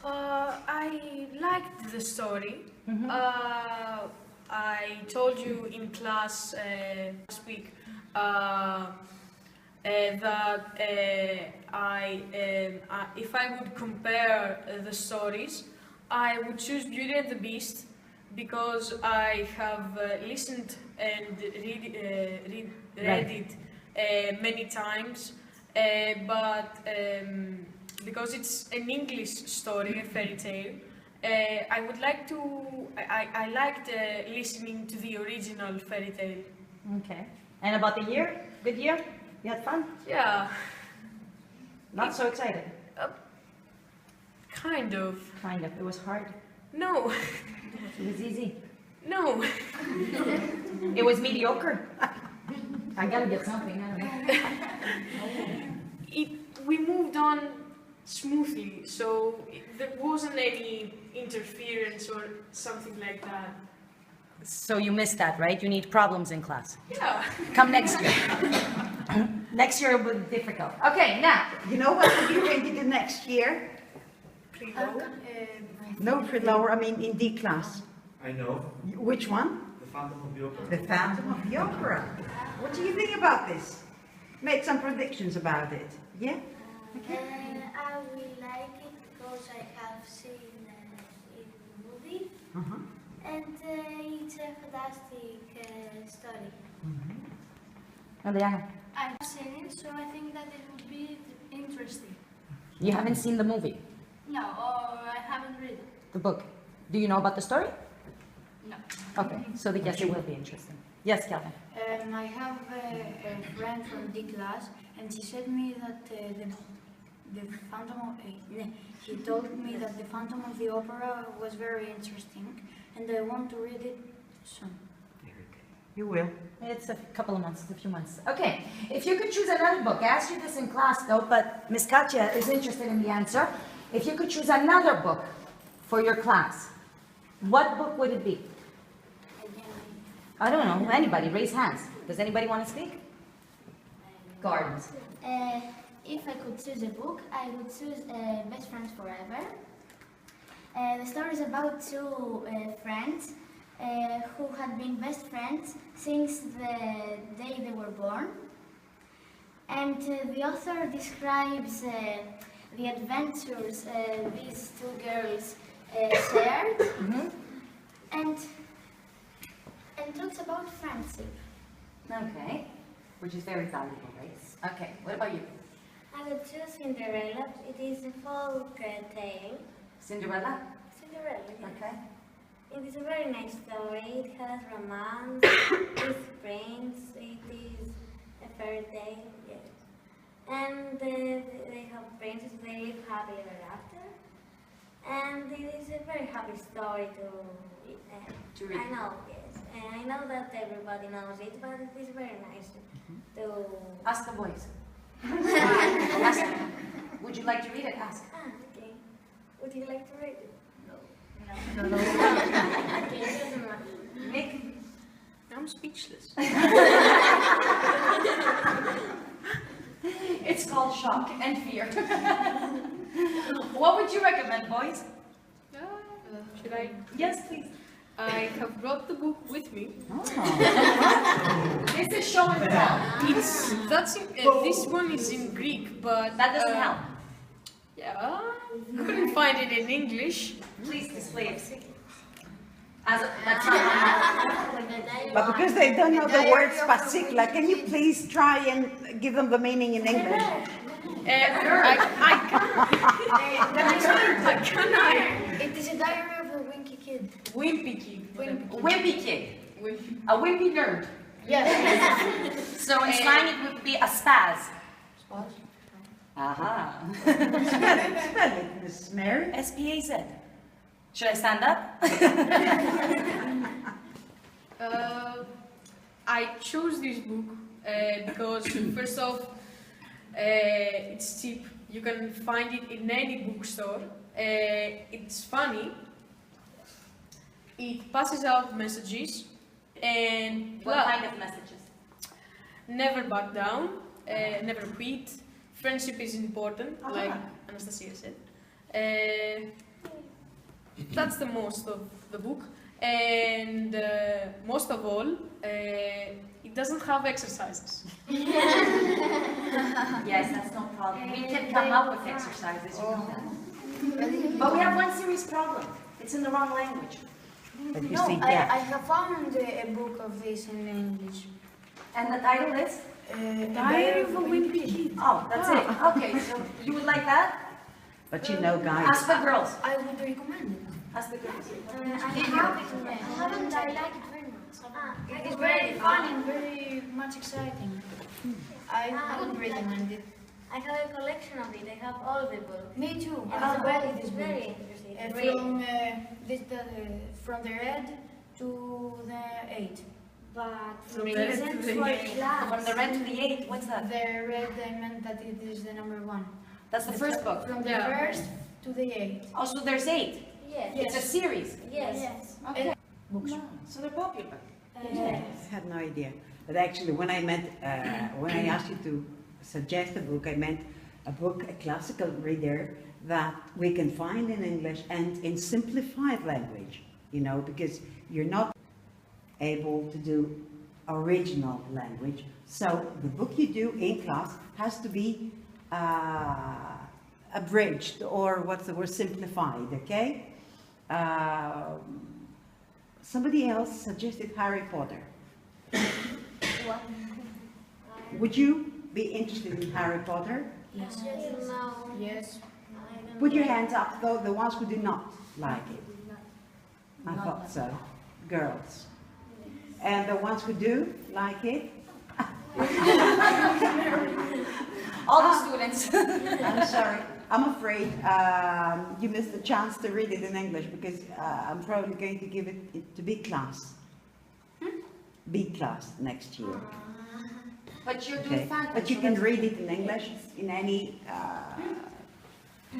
I liked the story. I told you in class last week that if I would compare the stories, I would choose Beauty and the Beast because I have listened and read it many times, but because it's an English story, a fairy tale, I liked listening to the original fairy tale. Okay. And about the year? Good year? You had fun? Yeah. Not so excited? Kind of. Kind of. It was hard? No. It was easy? No. It was mediocre? I gotta get something, I don't know. We moved on smoothly, so there wasn't any interference or something like that. So you missed that, right? You need problems in class. Yeah. Come next year. Next year will be difficult. Okay, now. You know what you're going to do next year? Pre-low. No, pre-lower, I mean in D class. I know. Which one? The Phantom of the Opera. The Phantom of the Opera. What do you think about this? Make some predictions about it. Yeah? I will like it because I have seen it in the movie, and it's a fantastic story. Adriana. I've seen it, so I think that it would be interesting. You haven't seen the movie? No, or I haven't read it. The book? Do you know about the story? No. Okay, so yes, it will be interesting. Yes, Calvin. I have a friend from D class, and she said me that the Phantom of he told me that the Phantom of the Opera was very interesting, and I want to read it soon. You will. It's a couple of months, a few months. Okay, if you could choose another book, I asked you this in class though, but Miss Katia is interested in the answer. If you could choose another book for your class, what book would it be? I don't know, anybody, raise hands. Does anybody want to speak? Gardens. If I could choose a book, I would choose Best Friends Forever. The story is about two friends who had been best friends since the day they were born. And the author describes the adventures these two girls shared and talks about friendship. Okay, which is very valuable, right? Okay, what about you? I would choose Cinderella. It is a folk tale. Cinderella? Cinderella, yes. Okay. It is a very nice story. It has romance, with prince, it is a fairy tale, yes. And they have princes, they live happily ever after. And it is a very happy story to read. I know, yes. And I know that everybody knows it, but it is very nice to... Ask the boys. Ask them. Would you like to read it? Ask. Okay. Would you like to read it? No. Okay, it doesn't matter. Nick? I'm speechless. It's called shock and fear. What would you recommend, boys? Should I? Yes, please. I have brought the book with me. This is show and tell. This one is in Greek, but That doesn't help. Yeah, couldn't find it in English. Please display it. That's not But because they don't know the word spasikla, can you please try and give them the meaning in English? It is a diary of a winky kid. Wimpy kid. Wimpy kid. A wimpy nerd. Yes. So in slang it would be a spaz. Spaz? Aha. Spell it, Miss Mary. S-P-A-Z. Should I stand up? I chose this book because first off, it's cheap. You can find it in any bookstore. It's funny. It passes out messages and What kind of messages? never back down, never quit. Friendship is important, like Anastasia said. That's the most of the book. And most of all, it doesn't have exercises. Yes, that's no problem. We can come up with exercises, you know that. But we have one serious problem. It's in the wrong language. But you No, see, I yeah. have found a book of this in English. And the title is? Diary of a Wimpy Kid. Oh, that's it. Okay, so you would like that? But you know, guys, Ask the girls. I would recommend it. Ask the girls. I haven't, I like it very much. It's very fun and very much exciting. I would recommend it. I have a collection of it. I have all the books. Me too. I And have read it's this very book. interesting. From the red to the 8. But From the it red isn't to the for eight. class. From the red to the 8, what's that? The red, I meant that it is the number 1. That's the first book. From the Yeah. first to the 8. Oh, so there's 8. Yes. It's a series. Yes. Okay. Books. So they're popular. I had no idea. But actually, when I meant, when I asked you to suggest a book, I meant a book, a classical reader that we can find in English and in simplified language, you know, because you're not able to do original language. So the book you do in class has to be abridged, or what's the word, simplified, okay? Somebody else suggested Harry Potter. Would you be interested in Harry Potter? Yes. No. Yes. I don't Put your like hands up, though, the ones who do not like it. I Not thought like so. Girls. And the ones who do like it? All the students. I'm sorry. I'm afraid you missed the chance to read it in English, because I'm probably going to give it to B class. B class next year. But you're doing Okay. fantasy. But you can read it in English in any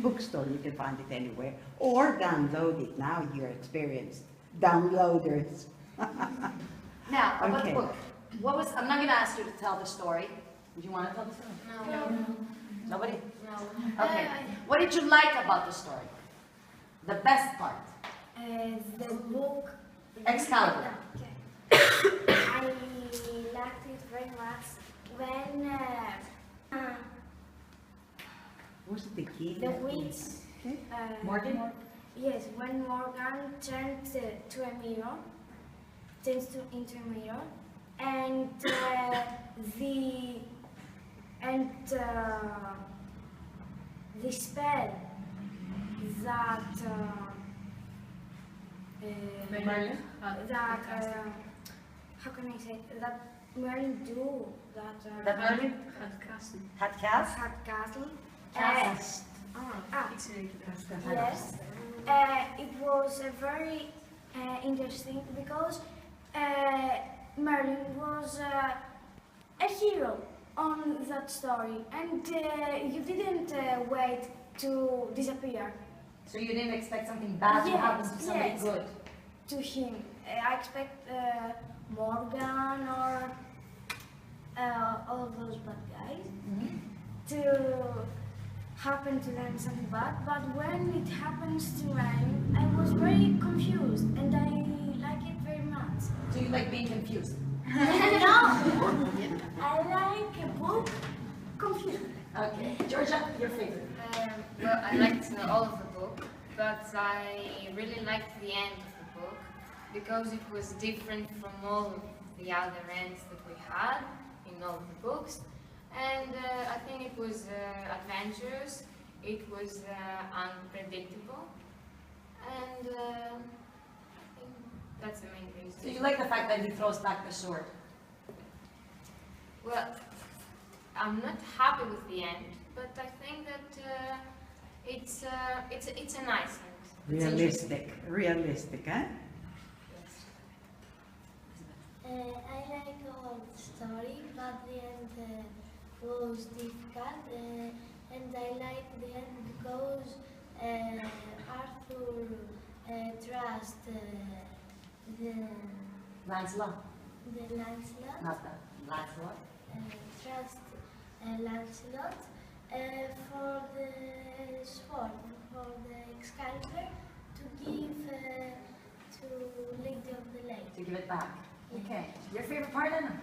bookstore. You can find it anywhere, or download it. Now you're experienced downloaders. Now, about Okay. the book. What was, I'm not going to ask you to tell the story. Do you want to tell the story? No. Nobody? No. Okay. What did you like about the story? The best part? The book. Excalibur. I liked it very much when Was it the key? the witch. Morgan? Yes, when Morgan turned to a mirror, into a mirror, and the spell that Merlin? how can I say that Merlin do that That Merlin had cast? had castle. Cast. It's a Yes, it was a very interesting because Merlin was a hero on that story, and you didn't wait to disappear So you didn't expect something bad to happen to somebody yes. good? to him. I expect Morgan or all of those bad guys to happen to them something bad, but when it happens to Merlin, I was very confused, and I like it very much. So you like being confused? No, I like a book confused. Okay. Georgia, your favorite? Well, I liked all of the book, but I really liked the end of the book because it was different from all of the other ends that we had in all of the books. And I think it was adventurous, it was unpredictable, and I think that's the main reason. So you like the fact that he throws back the sword? Well, I'm not happy with the end, but I think that it's a nice end. It's interesting. Realistic, eh? I like all the story, but the end was difficult, and I like the end because Arthur trusts the Lancelot? Lancelot, Not that. Lancelot? trust Lancelot for the sword, for the Excalibur, To give to Lady of the Lake. To give it back. Okay. Your favorite part, Anna?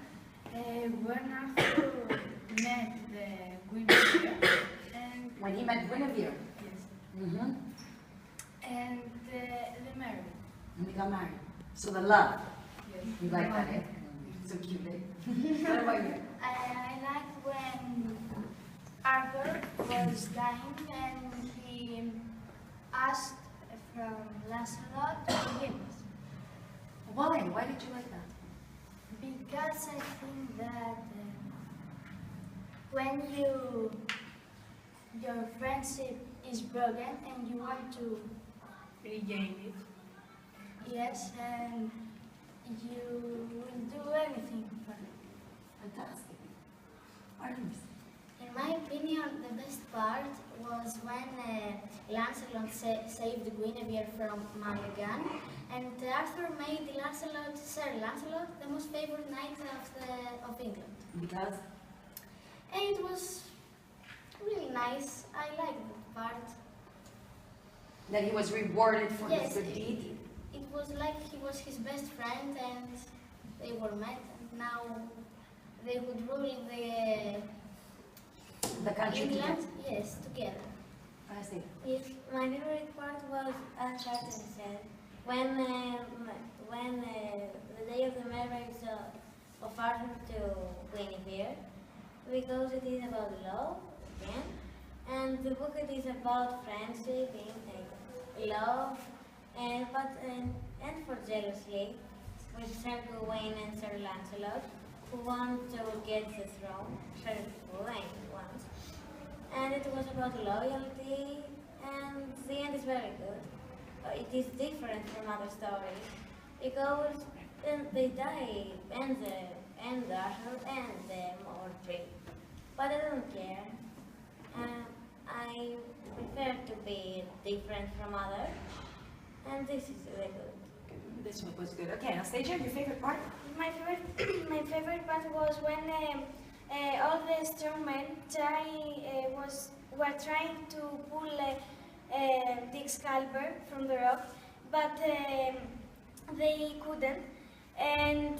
When Arthur met the Guinevere and When he met Guinevere. yes, Mm-hmm. and they married. And they got married. So the love. Yes. You like that, eh? So cute, eh? What about you? I like when Arthur was dying and he asked from Lancelot to forgive us. Why? Why did you like that? Because I think that when your friendship is broken and you want to Regain it. yes, and you will do anything for it. Fantastic. Artemis. In my opinion, the best part was when Lancelot saved Guinevere from Mulligan, and Arthur made Sir Lancelot the most favorite knight of England. Because? And it was really nice. I liked that part. That he was rewarded for Yes, his good deed? it was like he was his best friend, and they were met, and now they would rule The country England. together. Yes, together. I see. Yes, my favorite part was, as Artem said, when the day of the marriage of Arthur to Guinevere, because it is about love again, and the book it is about friendship, love, and for jealousy, with Sir Gawain and Sir Lancelot, who want to get the throne. Sir Gawain wants. And it was about loyalty, and the end is very good. It is different from other stories, because they die, and Arthur and the Mordred. But I don't care. I prefer to be different from others, and this is really good. This one was good. Okay, Anastasia, your favorite part? My favorite part was when all the strongmen were trying to pull the Excalibur from the rock, but they couldn't. And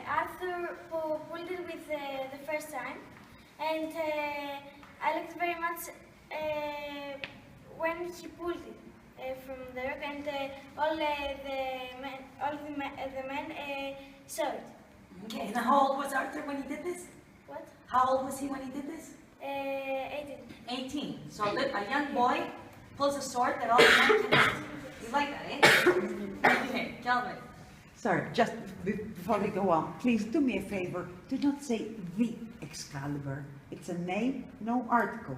Arthur pulled it with the first time, and I liked very much when he pulled it from the rock, and all the men saw it. Okay, and how old was Arthur when he did this? What? How old was he when he did this? 18. 18. So a young boy pulls a sword that all the men can use. You like that, eh? Okay, Calvin. Sorry, just before we go on, please do me a favor. Do not say the Excalibur. It's a name, no article.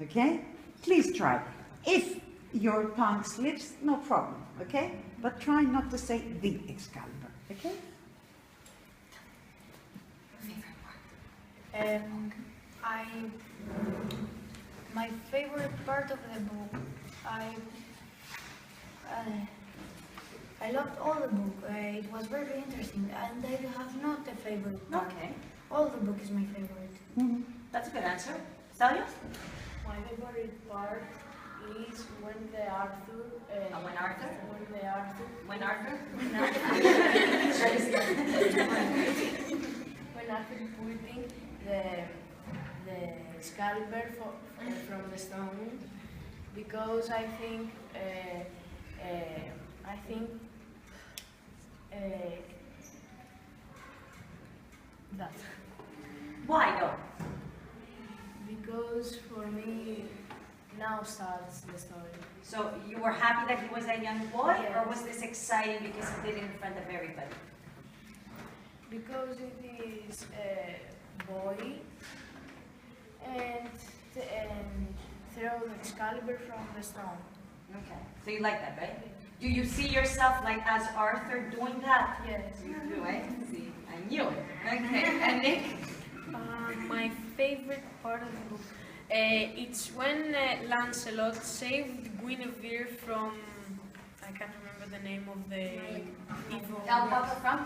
Okay? Please try. If your tongue slips, no problem. Okay? But try not to say the Excalibur. Okay? My favorite part of the book, I loved all the book. It was very interesting, and I have not a favorite part. Okay, All the book is my favorite. that's a good answer. Stallion? My favorite part is when the Arthur. When Arthur? When Arthur putting the Excalibur from the stone, because I think that. Why though? Because for me, now starts the story. So you were happy that he was a young boy, or Yes. was this exciting because he did it in front of everybody? Because it is a boy and throw the Excalibur from the stone. Okay, so you like that, right? Do you see yourself like as Arthur doing that? Yes. You do, eh? See, I knew it. Okay, and Nick? My favorite part of the book, it's when Lancelot saved Guinevere from, I can't remember the name of the evil. From?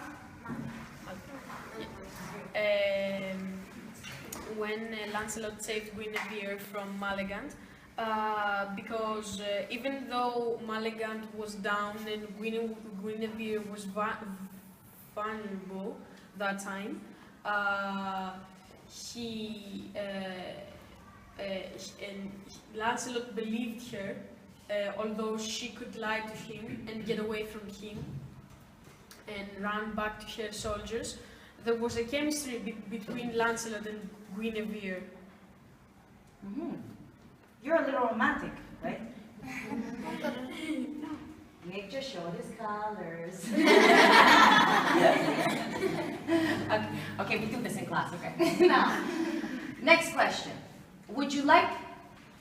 When Lancelot saved Guinevere from Mulligan, because even though Malegant was down and Guinevere was vulnerable that time, and Lancelot believed her, although she could lie to him and get away from him and run back to her soldiers. There was a chemistry between Lancelot and Guinevere. You're a little romantic, right? Victor showed his colors. Okay, we do this in class, okay? Now, next question. Would you like,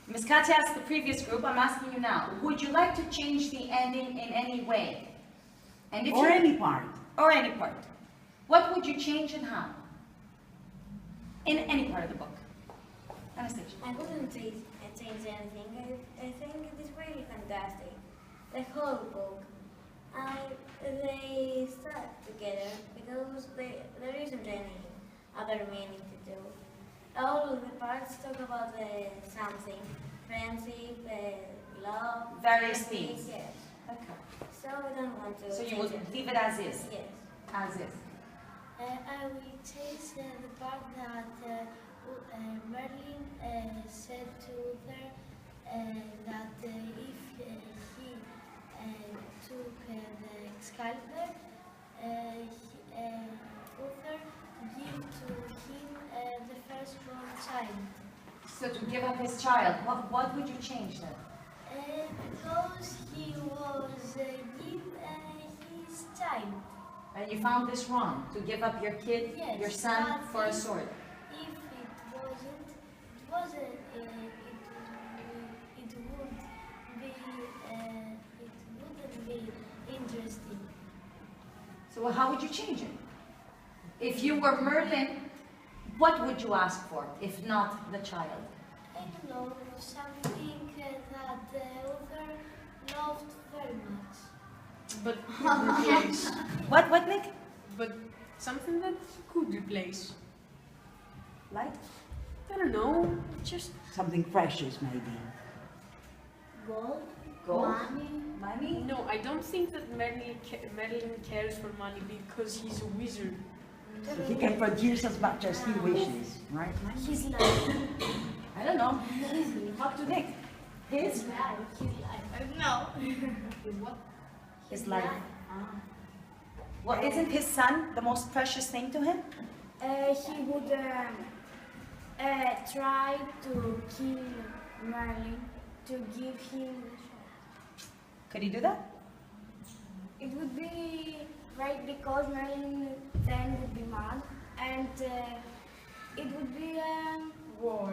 Ms. Katia asked the previous group, I'm asking you now, would you like to change the ending in any way? And if Or you, any part. Or any part. What would you change and how? In any part of the book. Anastasia. I wouldn't change anything. I think it is really fantastic. The whole book. They start together because there isn't any other meaning to do. All of the parts talk about something. Friendship, love. Various themes. Yes. Okay. So we don't want to. So you change would it. leave it as is? Yes. As is. I will change the part that Merlin said to Uther that if he took the Excalibur, Uther gave to him the firstborn child. So to give up his child, what would you change then? Because he was given his child. And you found this wrong, to give up your kid, Yes, your son, but for a sword. If it wouldn't be interesting. So how would you change it? If you were Merlin, what would you ask for, if not the child? I don't know, something that Uther loved very much. But could replace. What, Nick? But something that could replace. Like? I don't know. Just Something precious, maybe. Gold, Gold? money. Money? no. I don't think that Merlin cares for money because he's a wizard. He can produce as much as he wishes, right? His life. I don't know. Talk to Nick. His? I don't know. His life. Well, isn't his son the most precious thing to him? He would try to kill Merlin to give him. Could he do that? It would be right because Merlin then would be mad and it would be a war.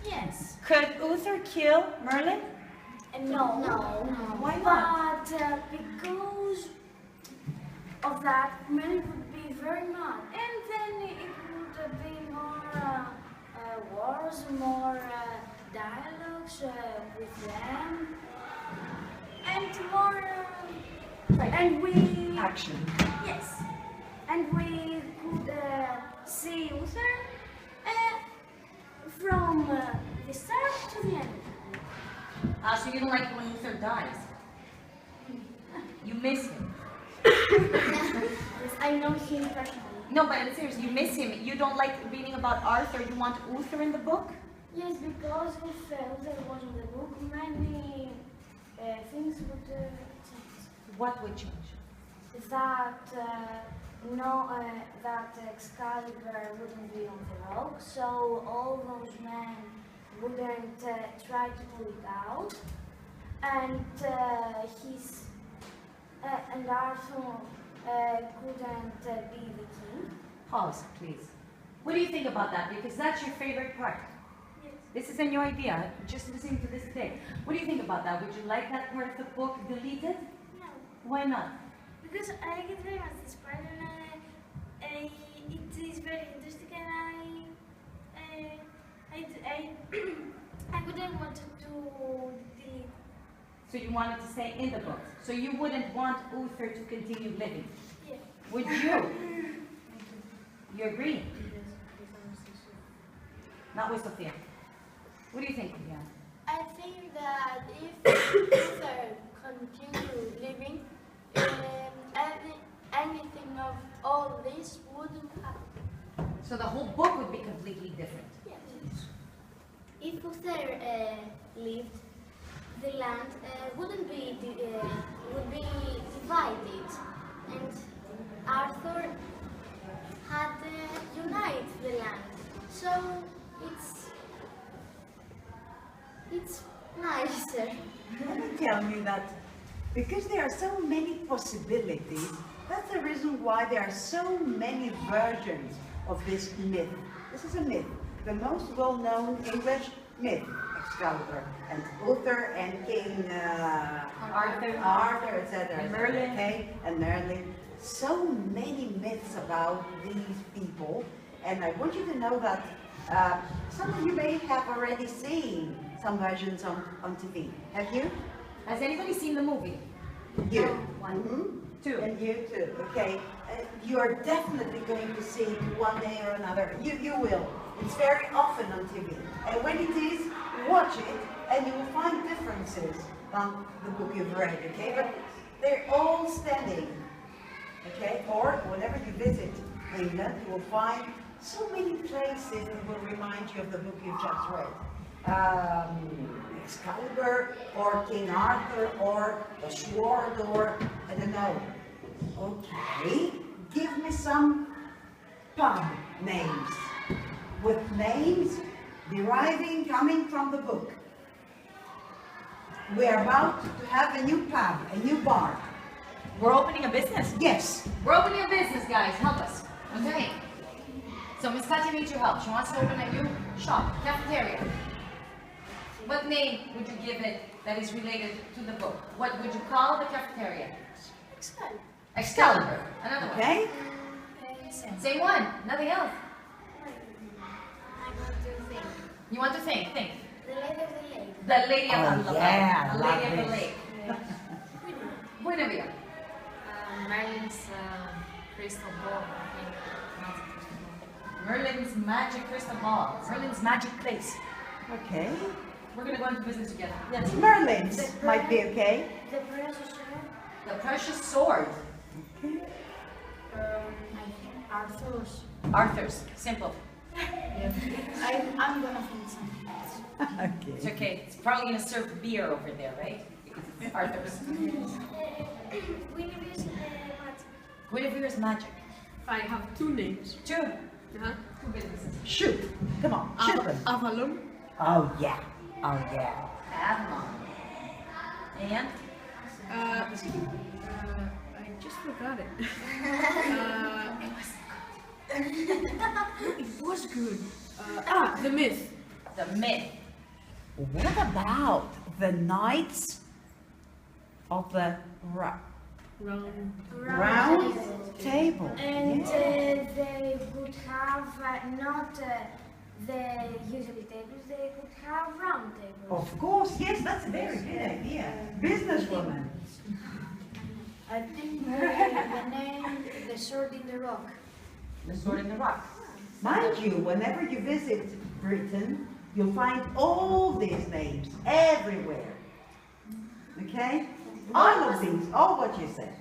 Yes. Could Uther kill Merlin? No. Why not? But because of that, Merlin would be very mad, and then it would be more wars, more dialogues with them, and more. And we. Action. Yes. And we could see Uther from the start to the end. So you don't like when Uther dies? You miss him? Yes, I know him personally. No, but I'm serious, you miss him. You don't like reading about Arthur, you want Uther in the book? Yes, because if Uther was in the book, many things would change. What would change? That that Excalibur wouldn't be on the rock, so all those men wouldn't try to pull it out, and Arthur couldn't be the king. Pause, please. What do you think about that? Because that's your favorite part. Yes. This isn't your idea, just listening to this today. What do you think about that? Would you like that part of the book deleted? No, Why not? because I like it very much, this part, and it is very interesting, and I wouldn't want to delete. So you wanted to stay in the book. So you wouldn't want Uther to continue living. Yeah. Would you? You agree? Not with Sophia. What do you think, Sophia? I think that if Luther continued living, anything of all this wouldn't happen. So the whole book would be completely different. Yes. If Luther lived, the land would be divided, and Arthur had united the land. So it's nicer. Let me tell you that because there are so many possibilities, that's the reason why there are so many versions of this myth. This is a myth. The most well-known English myth, Excalibur, and Uther and King Arthur, etc. And Merlin. Okay? And Merlin. So many myths about these people, and I want you to know that some of you may have already seen some versions on TV. Have you? Has anybody seen the movie? You. One, two. And you too, okay? You are definitely going to see it one day or another. You will. It's very often on TV. And when it is, watch it, and you will find differences on the book you've read, okay? But they're all standing, okay? Or whenever you visit England, you will find so many places that will remind you of the book you've just read. Excalibur, or King Arthur, or the sword, or I don't know. Okay, give me some pub names, with names coming from the book. We are about to have a new pub, a new bar. We're opening a business. Yes. We're opening a business, guys. Help us. Okay. So Miss Katia needs your help. She wants to open a new shop, cafeteria. What name would you give it that is related to the book? What would you call the cafeteria? Excalibur. Excalibur. Another one. Okay? Same one. Nothing else. I want to think. You want to think? Think. The Lady of the Lake. The Lady of the Lake. yeah, The Lady of love the this. Lake. Guinevere. Merlin's crystal ball, I think. Magic crystal ball. Merlin's magic crystal ball. Merlin's magic place. Okay. We're going to go into business together. Yes. Merlin's might be okay. The precious sword. The precious sword. Okay. I think Arthur's. Arthur's. Simple. I'm gonna think something else. It's Okay. okay. It's probably going to serve beer over there, right? Because it's Arthur's. Guinevere's magic. Guinevere's magic. I have two names. Two. Uh-huh. Two businesses. Shoot. Come on, shoot them. Avalon. Oh yeah. Oh yeah. Avalon. And? I just forgot it. It was good. The myth. The myth. What about the Knights of the Round Table? And Yeah. they would have not the usual tables, they would have round tables. Of course, yes, that's a very good idea. Businesswoman. I think the name, the sword in the rock. The sword in the rock. Mind you, whenever you visit Britain, you'll find all these names everywhere. Okay? All of these, all what you said.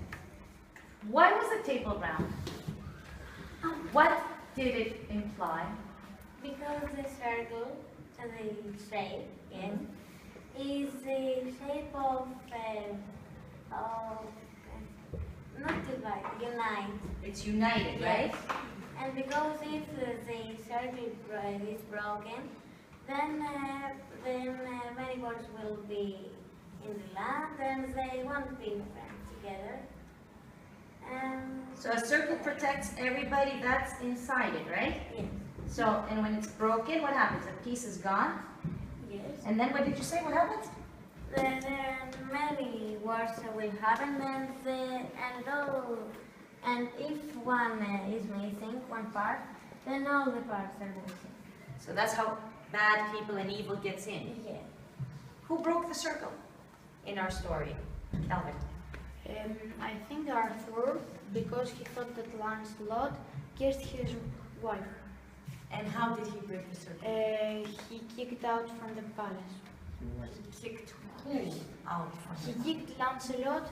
Why was the table round? What did it imply? Because the circle, so the shape, yes, is the shape of not divide, unite. It's united, right? And because if the circle is broken, then many words will be in the land and they won't be friends together. So a circle protects everybody that's inside it, right? Yes. So, and when it's broken, what happens? A piece is gone? Yes. And then what did you say? What happens? Then many words will happen and if one is missing, one part, then all the parts are missing. So that's how bad people and evil gets in. Yes. Who broke the circle in our story? Calvin. I think Arthur, because he thought that Lancelot kissed his wife. And how did he break the circle? He kicked out from the palace. Kicked. Out. He kicked Lancelot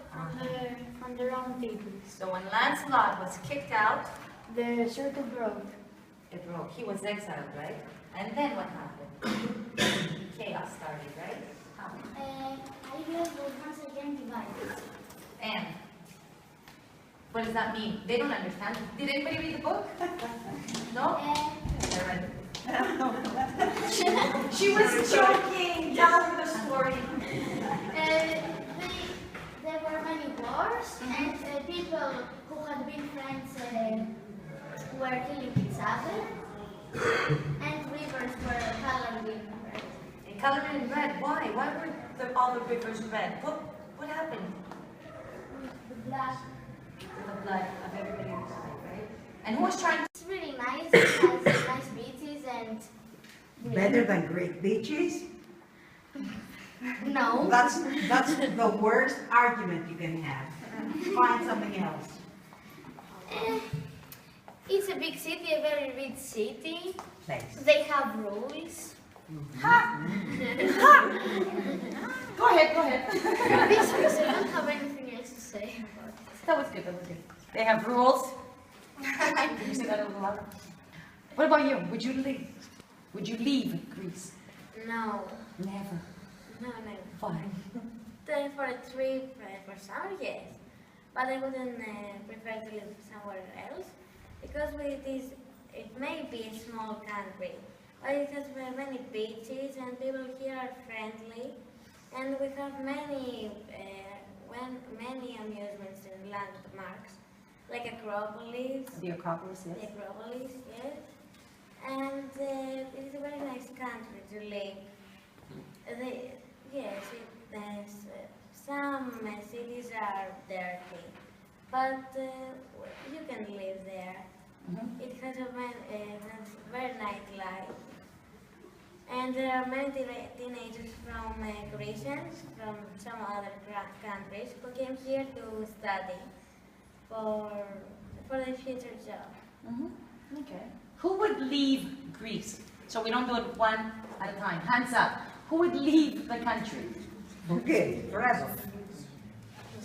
from the round table. So when Lancelot was kicked out, The circle broke. it broke. He was exiled, right? And then what happened? Chaos started, right? How? Idea was once again divided. And what does that mean? They don't understand. Did anybody read the book? No? I read it. She was joking. Tell them the story. There were many wars, and people who had been friends were killing each other, and rivers were colored in red. They colored it in red. Why? Why were all the rivers red? What happened? The blood. The blood of everybody who died, right? And who was trying to... It's really nice. It has nice beaches and. Better than Greek beaches? No. That's the worst argument you can have. Find something else. It's a big city, a very rich city. Place. They have rules. Go ahead, go ahead. Because I don't have anything else to say about it. That was good, that was good. They have rules. You say that a little louder. What about you? Would you leave? Would you leave Greece? No. Never. No, no. Why? For a trip, for summer, yes. But I wouldn't prefer to live somewhere else because it may be a small country, but it has many beaches and people here are friendly, and we have many amusements and landmarks, like Acropolis. The Acropolis, yes. The Acropolis, yes. And it is a very nice country to live. Some cities are dirty, but you can live there. Mm-hmm. It has a very nice life. And there are many teenagers from Greece, from some other countries, who came here to study for their future job. Mm-hmm. Okay. Who would leave Greece? So we don't do it one at a time. Hands up. Who would leave the country? Okay, forever.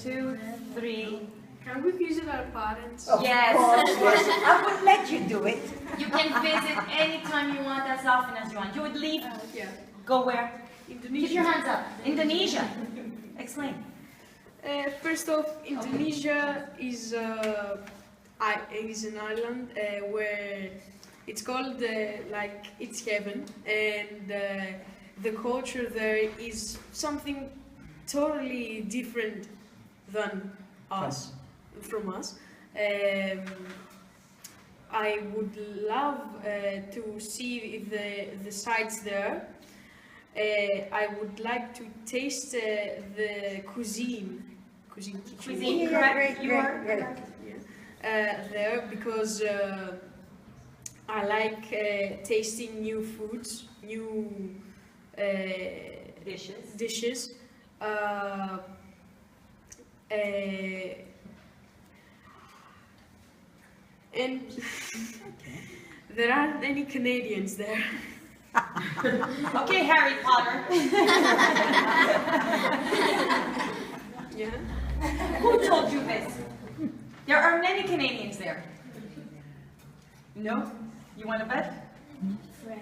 2, 3. Can we visit our parents? Of Yes. course, yes. I would let you do it. You can visit anytime you want, as often as you want. You would leave. Yeah. Go where? Indonesia. Keep your hands up. Indonesia. Explain. First off, Indonesia is an island where it's called like it's heaven, and the culture there is something totally different than us, from us. I would love to see the sights there. I would like to taste the cuisine, Cuisine, Yeah, correct? great, You great, are great. correct. there because I like tasting new foods, new dishes. And there aren't any Canadians there. Okay, Harry Potter. Yeah. Who told you this? There are many Canadians there. No? You want to bet? Fred.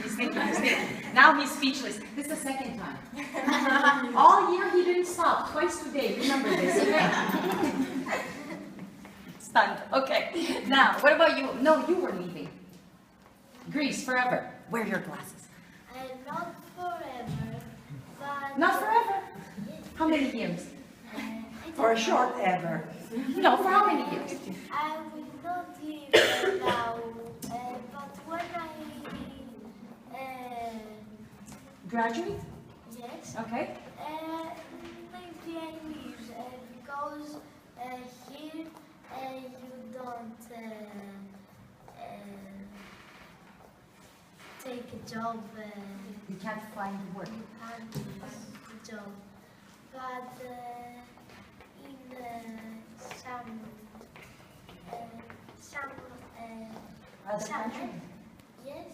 He's thinking, he's thinking. Now he's speechless. This is the second time. All year he didn't stop. Twice today. Remember this, okay? Stunned. Okay. Now, what about you? No, you were leaving. Greece, forever. Wear your glasses. Not forever, but... Not forever. How many years? For a short ever. No, for how many years? I will not live now, but when I... Graduate? yes, Okay. maybe I leave, because here you don't take a job, You can't find work. you can't find a job, but in some Other summer, country? yes,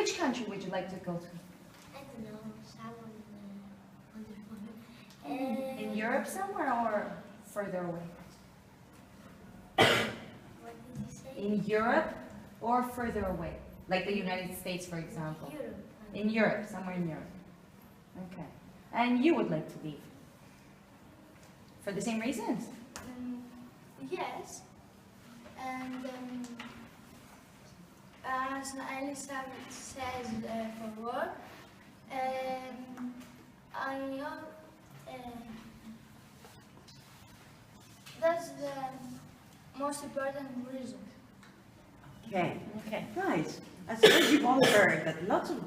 Which country would you like to go to? I don't know, someone wonderful. In Europe somewhere or further away? What did you say? In Europe or further away? Like the United States, for example. Europe. In Europe, somewhere in Europe. Okay. And you would like to leave? For the same reasons? Yes. And as Elizabeth says for work, that's the most important reason. Okay. Okay. Guys, as you've all heard that lots of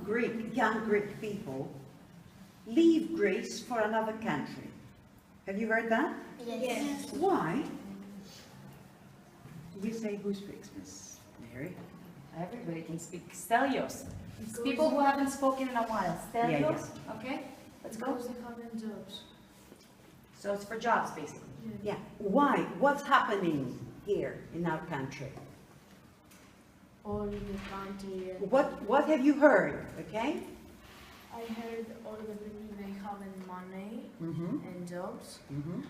young Greek people leave Greece for another country. Have you heard that? Yes. Why? You say who speaks, Miss Mary? Everybody can speak. Stelios. It's people who haven't spoken in a while. Stelios. Okay. Let's go. Because they have jobs. So it's for jobs, basically. Yeah. Why? What's happening here in our country? All in the country. What have you heard? Okay. I heard all the people they have money Mm-hmm. and jobs, Mm-hmm.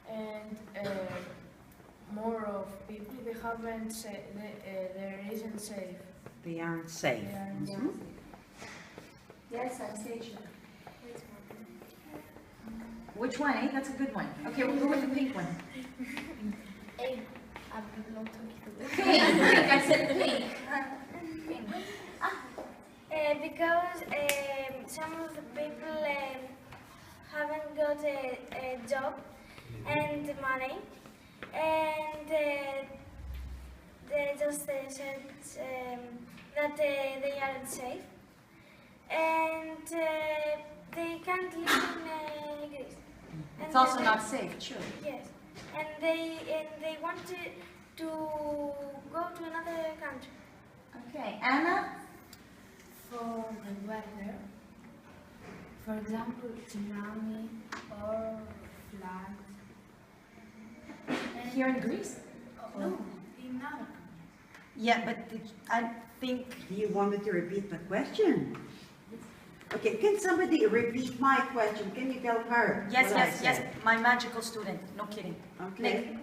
and more of people they haven't there isn't safe. They aren't safe. They aren't Mhm. safe. Yes, Anastasia. Which one, eh? That's a good one. Okay, we'll go with the pink one. Pink, pink, I said pink. Because some of the people haven't got a job and money, and they just said that they aren't safe, and they can't live in Greece. It's And also they- not safe, true. Yes, and they want to go to another country. Okay, Anna? For the weather, for example, tsunami or flood. Here in Greece? No, in other Yeah, but I think... Do you want me to repeat the question? Okay, can somebody repeat my question? Can you tell her? Yes, what I yes, yes, said? my magical student. No kidding. Okay.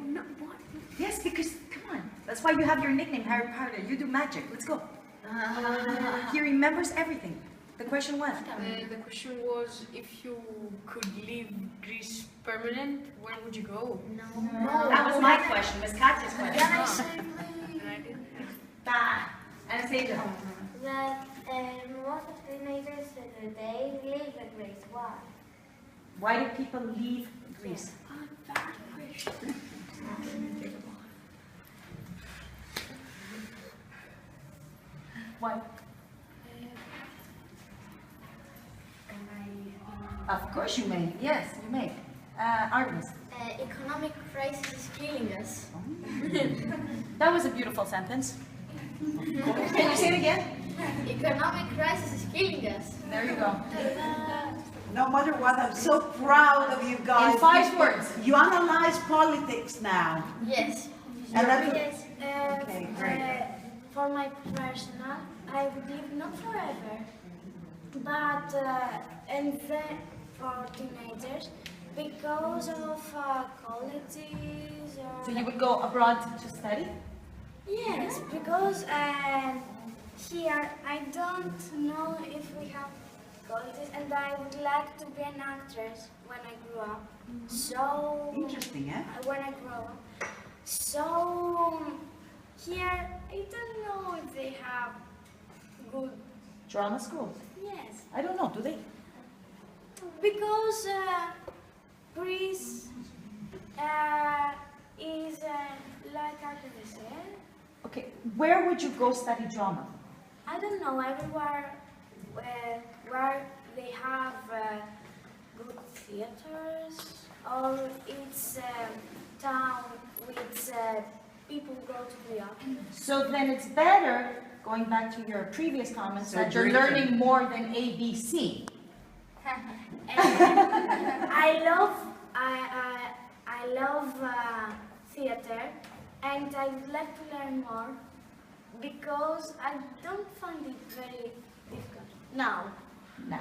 Yes, because, come on. That's why you have your nickname, Harry Potter. You do magic. Let's go. He remembers everything. The question was? The question was if you could leave Greece permanent, where would you go? That was my question, Miss Katia's question. And I didn't. Anastasia. That most of teenagers today live in Greece. Why? Why do people leave Greece? Why? Of course you may. Yes, you may. Artemis. Economic crisis is killing us. That was a beautiful sentence. Can you say it again? Economic crisis is killing us. There you go. No matter what, I'm so proud of you guys. In 5 words. You analyze politics now. Yes. And that's Yes. Okay, great. For my personal, I would live not forever, but and then for teenagers because of colleges or. So you would go abroad to study? Yes, because here I don't know if we have colleges, and I would like to be an actress when I grow up. So Interesting, eh? when I grow up. So here I don't know if they have good. Drama schools? Yes, I don't know, do they? because Greece is like Artemis said. Okay, where would you go study drama? I don't know, everywhere where they have good theaters, or it's a town with people go to the opera. So then it's better, going back to your previous comments, So that you're drinking. learning more than ABC. I love theater, and I would like to learn more because I don't find it very Now, No.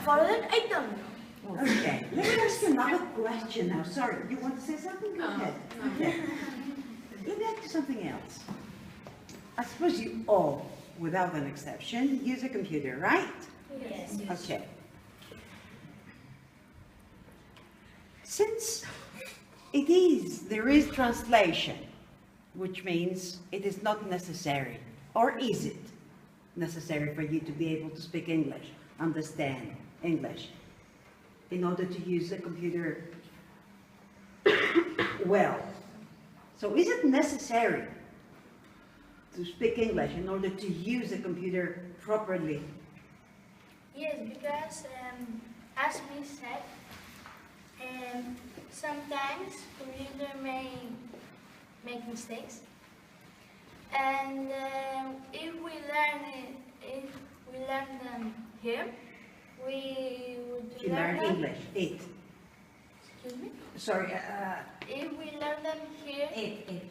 for that, I don't know. Okay, let me ask you another question now. Sorry, you want to say something? Go ahead. Okay. Let me ask you something else. I suppose you all, without an exception, use a computer, right? Yes. Okay. Since there is translation, which means it is not necessary, or is it necessary for you to be able to speak English, understand English, in order to use the computer well? So is it necessary to speak English in order to use the computer properly? Yes, because as we said, sometimes computer may make mistakes, and if we learn them here, we would You learn them. English, it. Excuse me. Sorry, If we learn them here,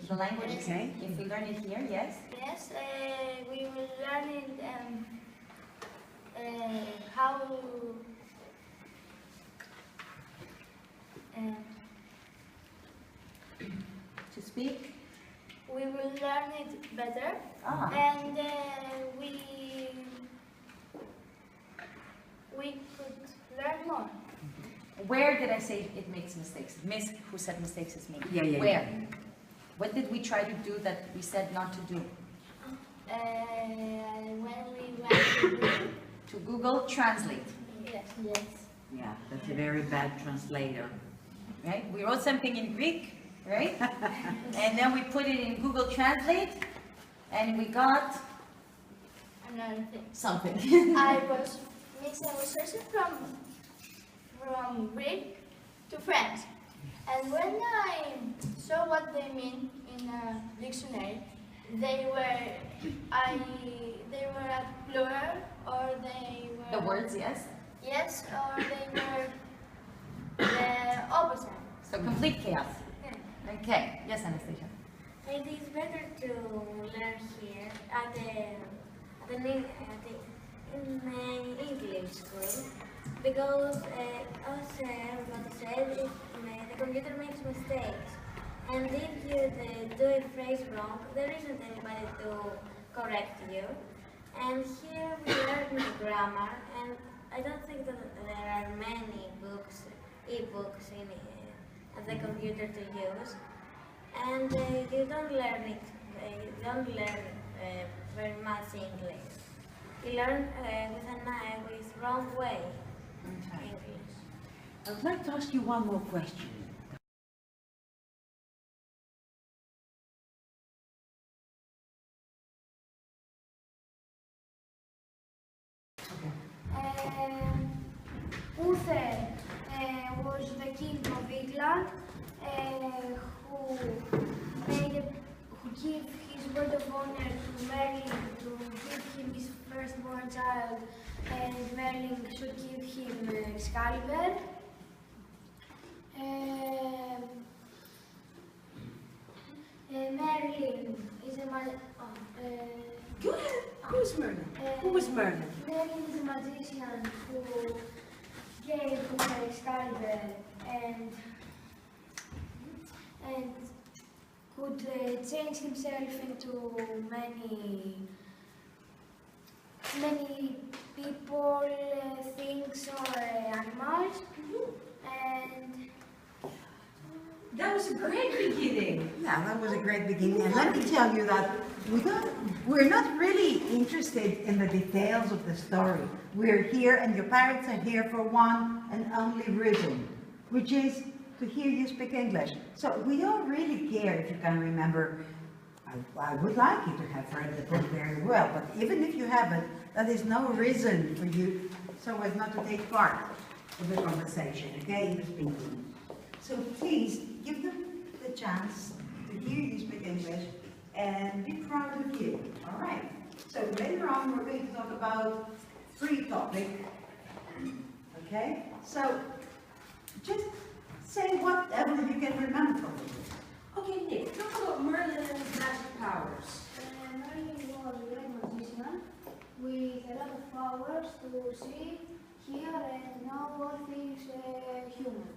The language. Okay. If we learn it here, yes. yes, we will learn it how To speak. we will learn it better, Ah. and we could learn more. Where did I say it makes mistakes? Miss, who said mistakes is me. Yeah. Where? What did we try to do that we said not to do? When we went To Google Translate, yes. yeah, that's a very bad translator. right? We wrote something in Greek, right? And then we put it in Google Translate, and we got Another thing. something. I was searching from Greek to French, and when I saw what they mean in a dictionary, they were a plural, or they were The words, yes. yes, or they were the opposite. So complete chaos. Yeah. Okay. Yes, Anastasia. It is better to learn here in English school because, as everybody said, the computer makes mistakes. And if you do a phrase wrong, there isn't anybody to correct you. And here we learn the grammar, and I don't think that there are many e-books at the computer to use. And you don't learn it. You don't learn very much English. You learn with wrong way English. I would like to ask you one more question. Uther was the king of England who gave his word of honor to Merlin to give him his firstborn child, and Merlin should give him Excalibur. Merlin is a Go ahead. Who's Merlin? Who was Merlin? Merlin is a magician who gave Uther Excalibur and could change himself into many people, things, or animals. And That was a great beginning. Yeah, that was a great beginning. And let me tell you that we're not really interested in the details of the story. We're here, and your parents are here for one and only reason, which is to hear you speak English. So we don't really care if you can remember. I would like you to have read the book very well, but even if you haven't, that is no reason for you so as not to take part of the conversation, okay, in the speaking. So please give them the chance to hear you speak English and be proud of you, all right? So later on, we're going to talk about free topic, okay? So just say whatever you can remember from it. Okay, Nick, talk about Merlin and his magic powers. Merlin was a great magician with a lot of powers to see, hear, and know all things human.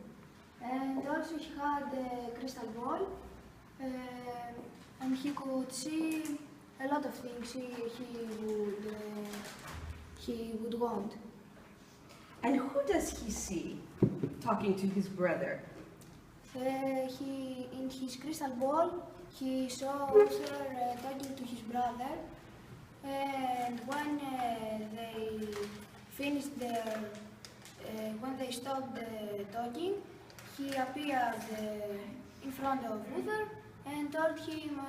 And also he had a crystal ball, and he could see a lot of things he would want. And who does he see talking to his brother? In his crystal ball, he saw Uther talking to his brother, and when they finished when they stopped talking, he appeared in front of Uther and told him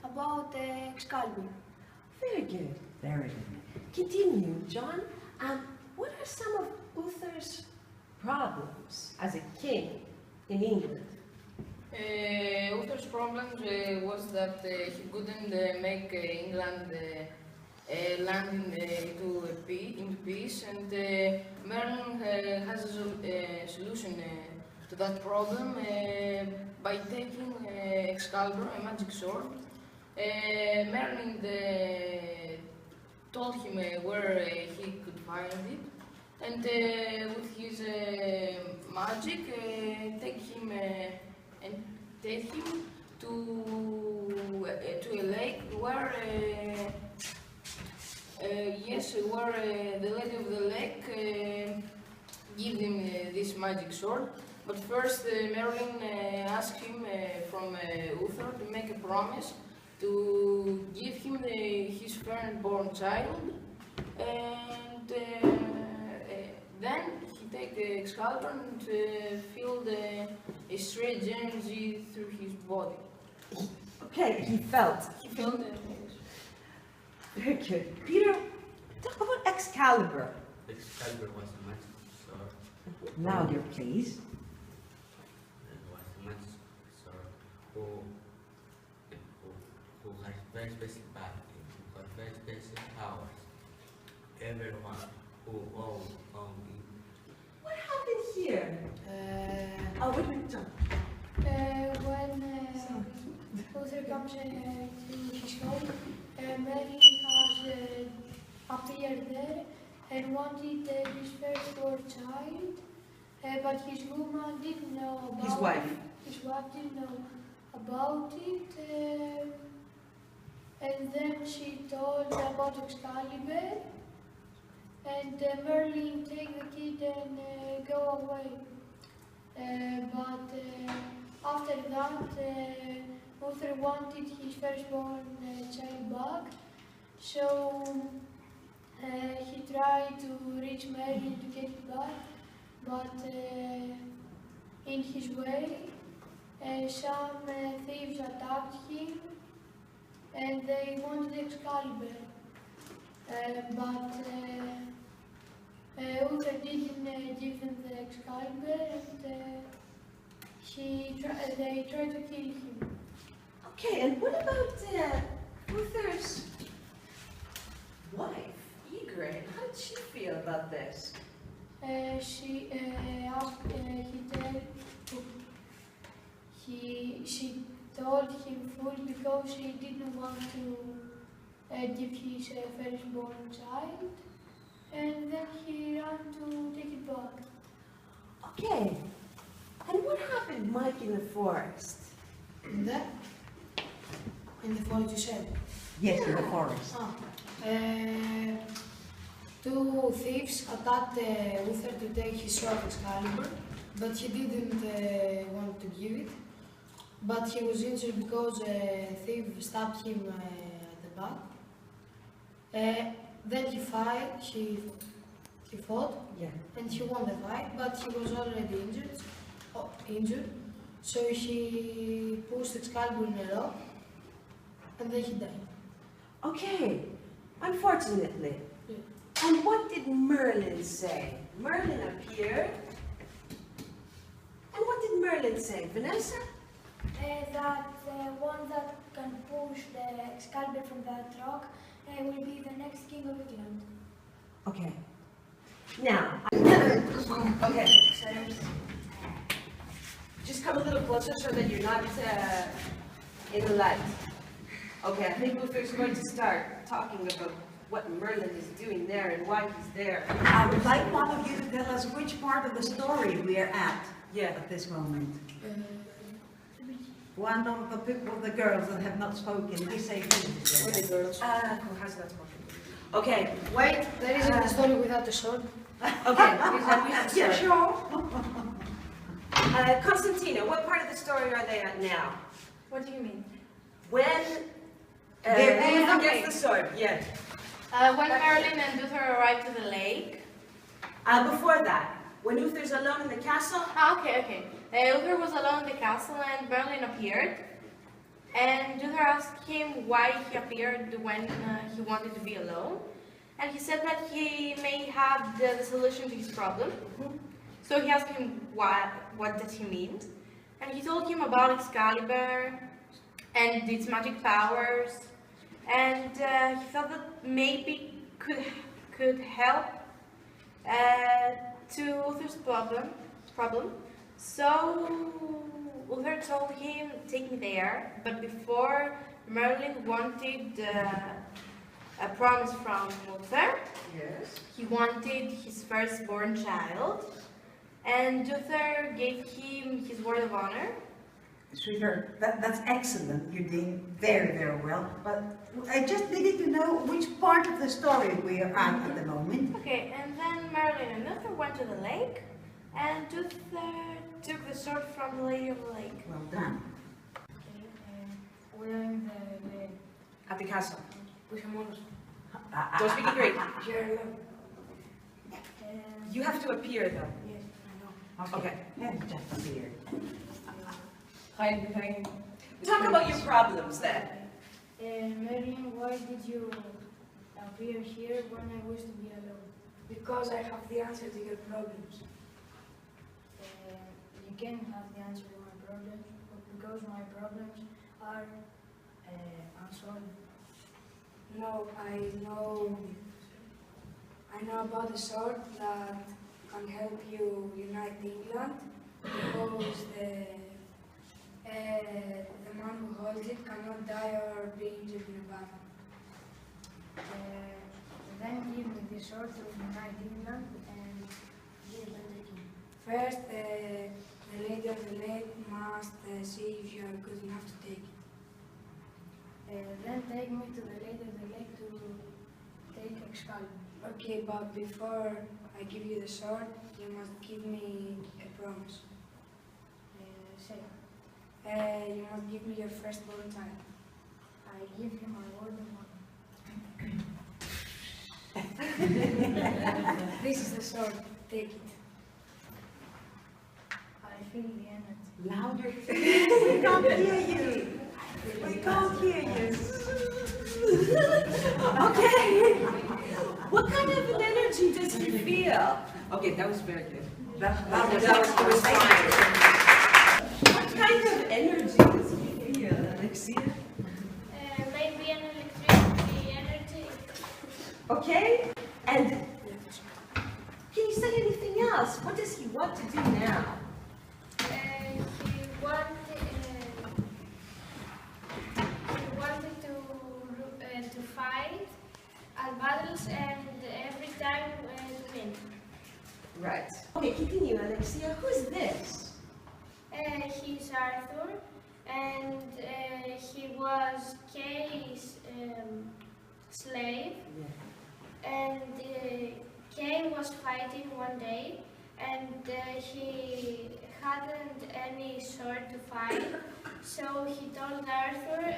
about Excalibur. Very good. Very good. Continue, John. What are some of Uther's problems as a king in England? Uther's problems was that he couldn't make England land into peace, and Merlin has a solution to that problem by taking Excalibur, a magic sword. Merlin told him where he could find it, and with his magic take him to a lake where where the lady of the lake give him this magic sword. But first Merlin asked him from Uther to make a promise to give him his firstborn child, and then he take Excalibur and feel a strange energy through his body. Okay, he felt. He felt Very good. Peter, talk about Excalibur. Excalibur was a magic sword. Louder, please. It was a magic sword who has very special ability, who has very special powers. Everyone who owned it. What happened here? Wait a minute, John. When Uther comes to his home, Merlin has appeared there and wanted his firstborn child, but his woman didn't know about His wife. it. His wife didn't know about it, and then she told about Excalibur, and Merlin take the kid and go away. But after that, Uther wanted his firstborn child back, so he tried to reach Merlin to get it back, but in his way, some thieves attacked him and they wanted Excalibur, but Uther didn't give them the Excalibur, and they tried to kill him. Okay, and what about Uther's wife, Ygritte? How did she feel about this? She told him full because she didn't want to give his firstborn child, and then he ran to take it back. Okay, and what happened, Mike, in the forest? In the forest, you said? Yes, in the forest. Two thieves attacked Uther to take his sword Excalibur, but he didn't want to give it. But he was injured because a thief stabbed him at the back. Then he fought, and he won the fight, but he was already injured. So he pushed Excalibur in a rock, and then he died. Okay, unfortunately. And what did Merlin say? Merlin appeared. And what did Merlin say, Vanessa? That one that can push the Excalibur from that rock will be the next king of England. Okay. Now, okay. Just come a little closer so that you're not in the light. Okay, I think Uther's going to start talking about what Merlin is doing there and why he's there. I would like one of you to tell us which part of the story we are at this moment. One of the people, the girls that have not spoken, we say things. The girls. Who has not spoken? Okay. Wait, there isn't a story without a sword. Okay. we have Yeah, sure. Constantina, what part of the story are they at now? What do you mean? When Uther gets the sword, yes. When Merlin and Uther arrive to the lake. Before that, when Uther's alone in the castle. Okay. Uther was alone in the castle and Merlin appeared. And Uther asked him why he appeared when he wanted to be alone. And he said that he may have the solution to his problem. So he asked him what did he mean. And he told him about Excalibur and its magic powers. And he thought that maybe could help to Uther's problem. So Uther told him, take me there, but before Merlin wanted a promise from Uther. Yes. He wanted his firstborn child, and Uther gave him his word of honor. Sweetheart, that's excellent. You're doing very, very well. But I just needed to know which part of the story we are at the moment. Okay, and then Merlin and Uther went to the lake, and Uther took the sword from the Lady of the Lake. Well done. We're in the At the castle. with monos. Don't speak in Greek. Here, You have to appear though. yes, I know. Okay. Yeah, just appeared. Talk about your problems then. Merlin, why did you appear here when I wish to be alone? Because I have the answer to your problems. You can have the answer to my problems, but because my problems are unsolved. No, I know about a sword that can help you unite England because the man who holds it cannot die or be injured in a battle. Then give me the sword to unite England and give it to the king. First, the Lady of the Lake must see if you are good enough to take it. Then take me to the Lady of the Lake to take Excalibur. Okay, but before I give you the sword, you must give me a promise. Say, You must give me your firstborn child. I give him my word of honor. This is the sword. Take it. I feel the energy. Louder. We can't hear you. We can't hear you. Okay. What kind of an energy does he feel? Okay, that was very good. That was fine. What kind of energy does he feel, Alexia? Maybe an electricity energy. Okay? And can you say anything else? What does he want to do now? He wanted to fight at battles and every time to win. Right. Okay, continue, Alexia. Who's this? He's Arthur, and he was Kay's slave. And Kay was fighting one day, and he hadn't any sword to fight, so he told Arthur,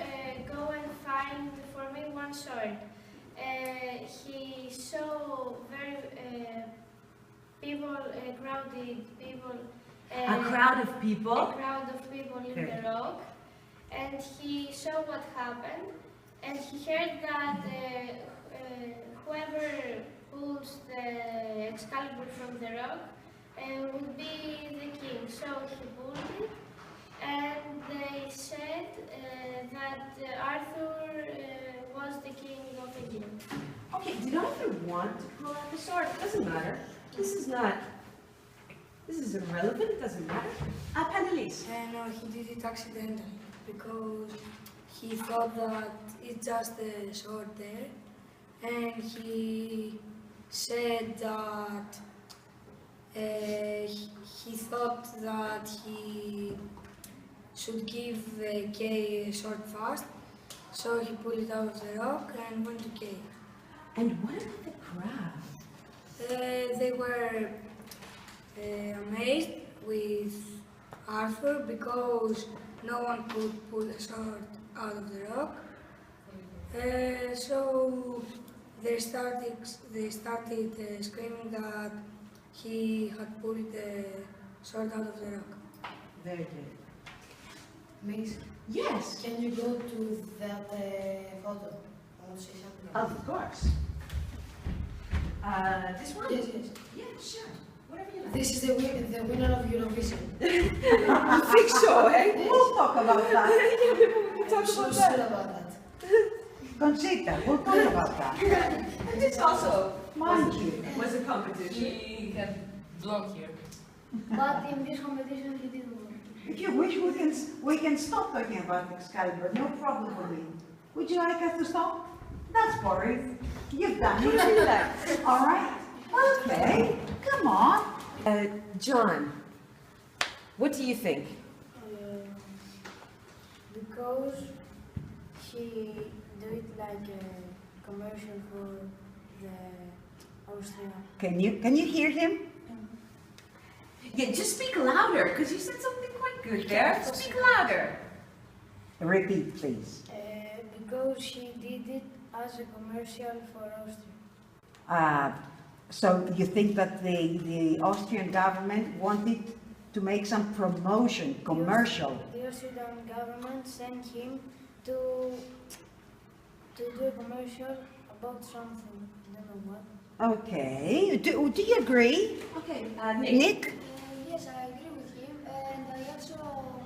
go and find for me one sword. He saw very crowded people. A crowd of people? A crowd of people in the rock, and he saw what happened, and he heard that whoever pulls the Excalibur from the rock would be the king. So he pulled it, and they said that Arthur was the king of Egypt. Okay, did Arthur want to pull out the sword? It doesn't matter. This is irrelevant, it doesn't matter. Panelise. No, he did it accidentally because he thought that it's just a sword there and he said that he thought that he should give the K a short fast, so he pulled it out of the rock and went to K. And what about the crowd? They were amazed with Arthur because no one could pull the sword out of the rock. So they started screaming that he had pulled the sword out of the rock. Very good. Miss, Yes, can you go to that photo? I want to say something. of course. This one? Yes, yes. Yeah, sure. Whatever you like. This is the winner of Eurovision. You think so, eh? We'll talk about that. We can talk I'm so about sure that. about that. Conchita, we'll talk about that. And this also Mind you. was a competition. She had blonde hair. But in this competition, he didn't win. If you wish, we can stop talking about Excalibur. No problem for me. Would you like us to stop? That's boring. You've done it. All right. Okay. Come on. John, what do you think? Because he do it like a commercial for the Austria. Can you hear him? Yeah, just speak louder, because you said something quite good there. Speak louder. Repeat, please. Because he did it as a commercial for Austria. So you think that the Austrian government wanted to make some promotion, commercial? The Austrian government sent him to do a commercial about something. I don't know what. Okay. Do you agree? Okay, Nick? Yes, I agree with him, and I also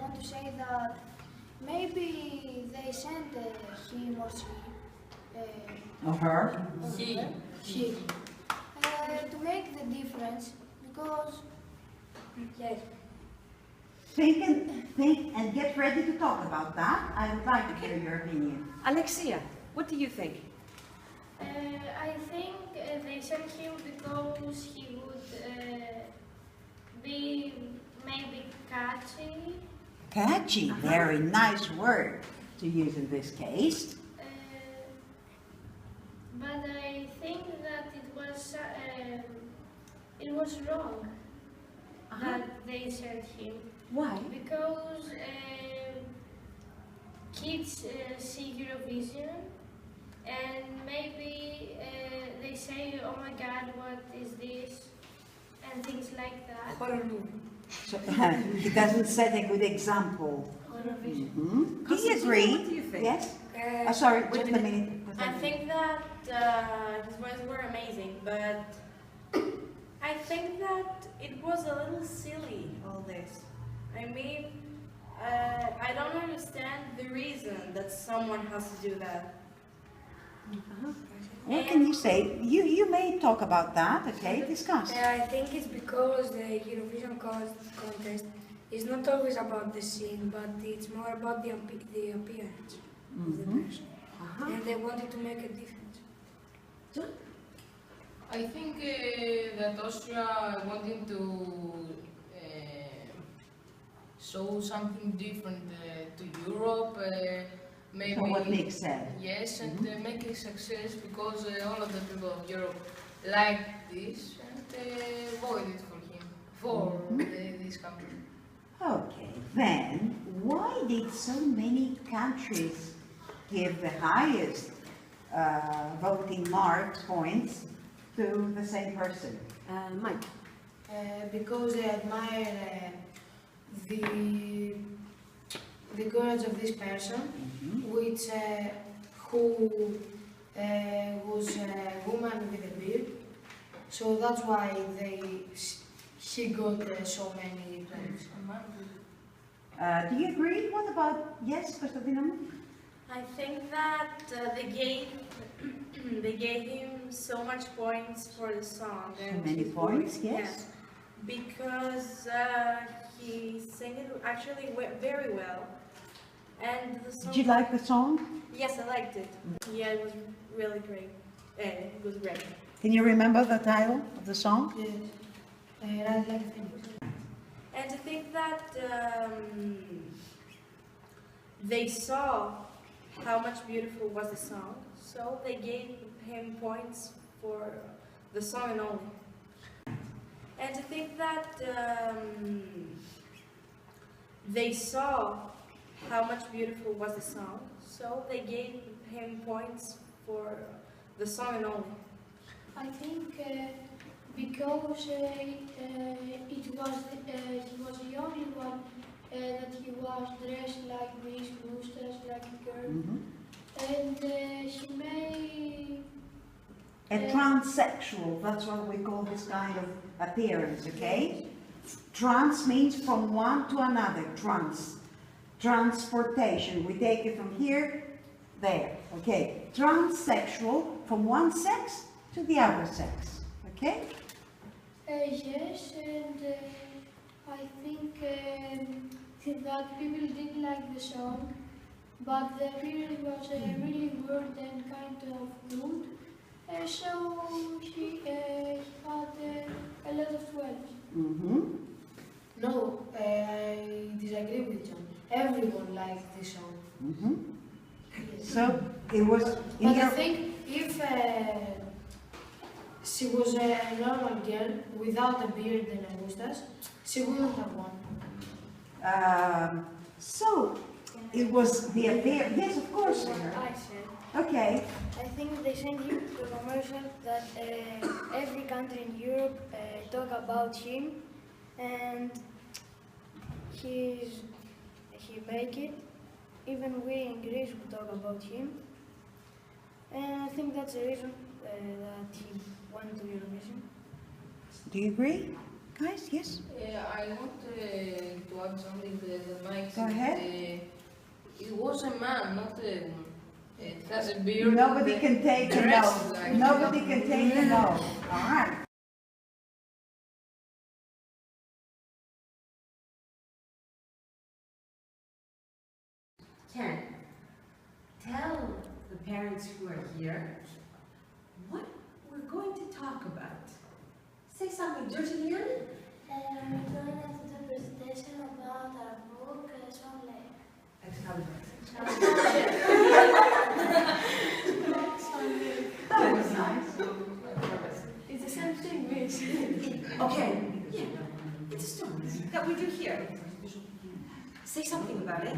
want to say that maybe they sent him or she, Or her? she, to make the difference, because yes. Think and get ready to talk about that. I would like to hear your opinion. Alexia, what do you think? I think they sent him because he would be maybe catchy. Catchy, very nice word to use in this case. But I think that it was wrong that they sent him. Why? Because kids see Eurovision and maybe they say, oh my God, what is this? And things like that. So, he doesn't set a good example. Mm-hmm. Do you agree? What do you think? Yes? Sorry, just a minute. I think that his words were amazing, but I think that it was a little silly, all this. I mean, I don't understand the reason that someone has to do that. What can you say? You may talk about that, okay? Discuss. I think it's because the Eurovision contest is not always about the scene, but it's more about the appearance of the person. And they wanted to make a difference. I think that Austria wanted to show something different to Europe. Maybe, So what Nick said. yes, and make a success because all of the people of Europe like this and voted for him, for this country. Okay, then why did so many countries give the highest voting marks points to the same person? Mike. Because they admire the courage of this person, which who was a woman with a beard. So that's why he got so many points. Do you agree? What about, yes, Konstantinos? I think that they gave him so much points for the song. So many points, yes. Because he sang it actually very well. And the song, Did you like the song? yes, I liked it. Yeah, it was really great. It was great. Can you remember the title of the song? Yes. Rise like a phoenix. And to think that they saw how much beautiful was the song, so they gave him points for the song and only. And to think that they saw how much beautiful was the song, so they gave him points for the song and only. I think because he was the only one that he was dressed like this, mustache like a girl, and he made A transsexual, that's what we call this kind of appearance, okay? Trans means from one to another, transportation, we take it from here, there, okay? Transsexual, from one sex to the other sex, okay? yes, and I think that people didn't like the song, but the appearance was really weird and kind of crude. So he had a lot of 12s. No, I disagree with John. Everyone liked this song. Yes. So it was. But I think if she was a normal girl without a beard and a mustache, she wouldn't have won. So it was the affair. Yes, of course. I said. Okay. I think they sent him to a commercial that every country in Europe talk about him, and he make it. Even we in Greece we talk about him, and I think that's the reason that he went to Eurovision. Do you agree, guys? Yes. I want to add something that Mike said. Go ahead. It was a man, not a woman. It has a beard. Nobody can take a no. Like Nobody can take a no. All right. Ken, tell the parents who are here what we're going to talk about. Say something, Georgina. We're going to do a presentation about our book, That was nice. It's the same thing, Miss. Okay, yeah, it's a story that we do here. Say something about it.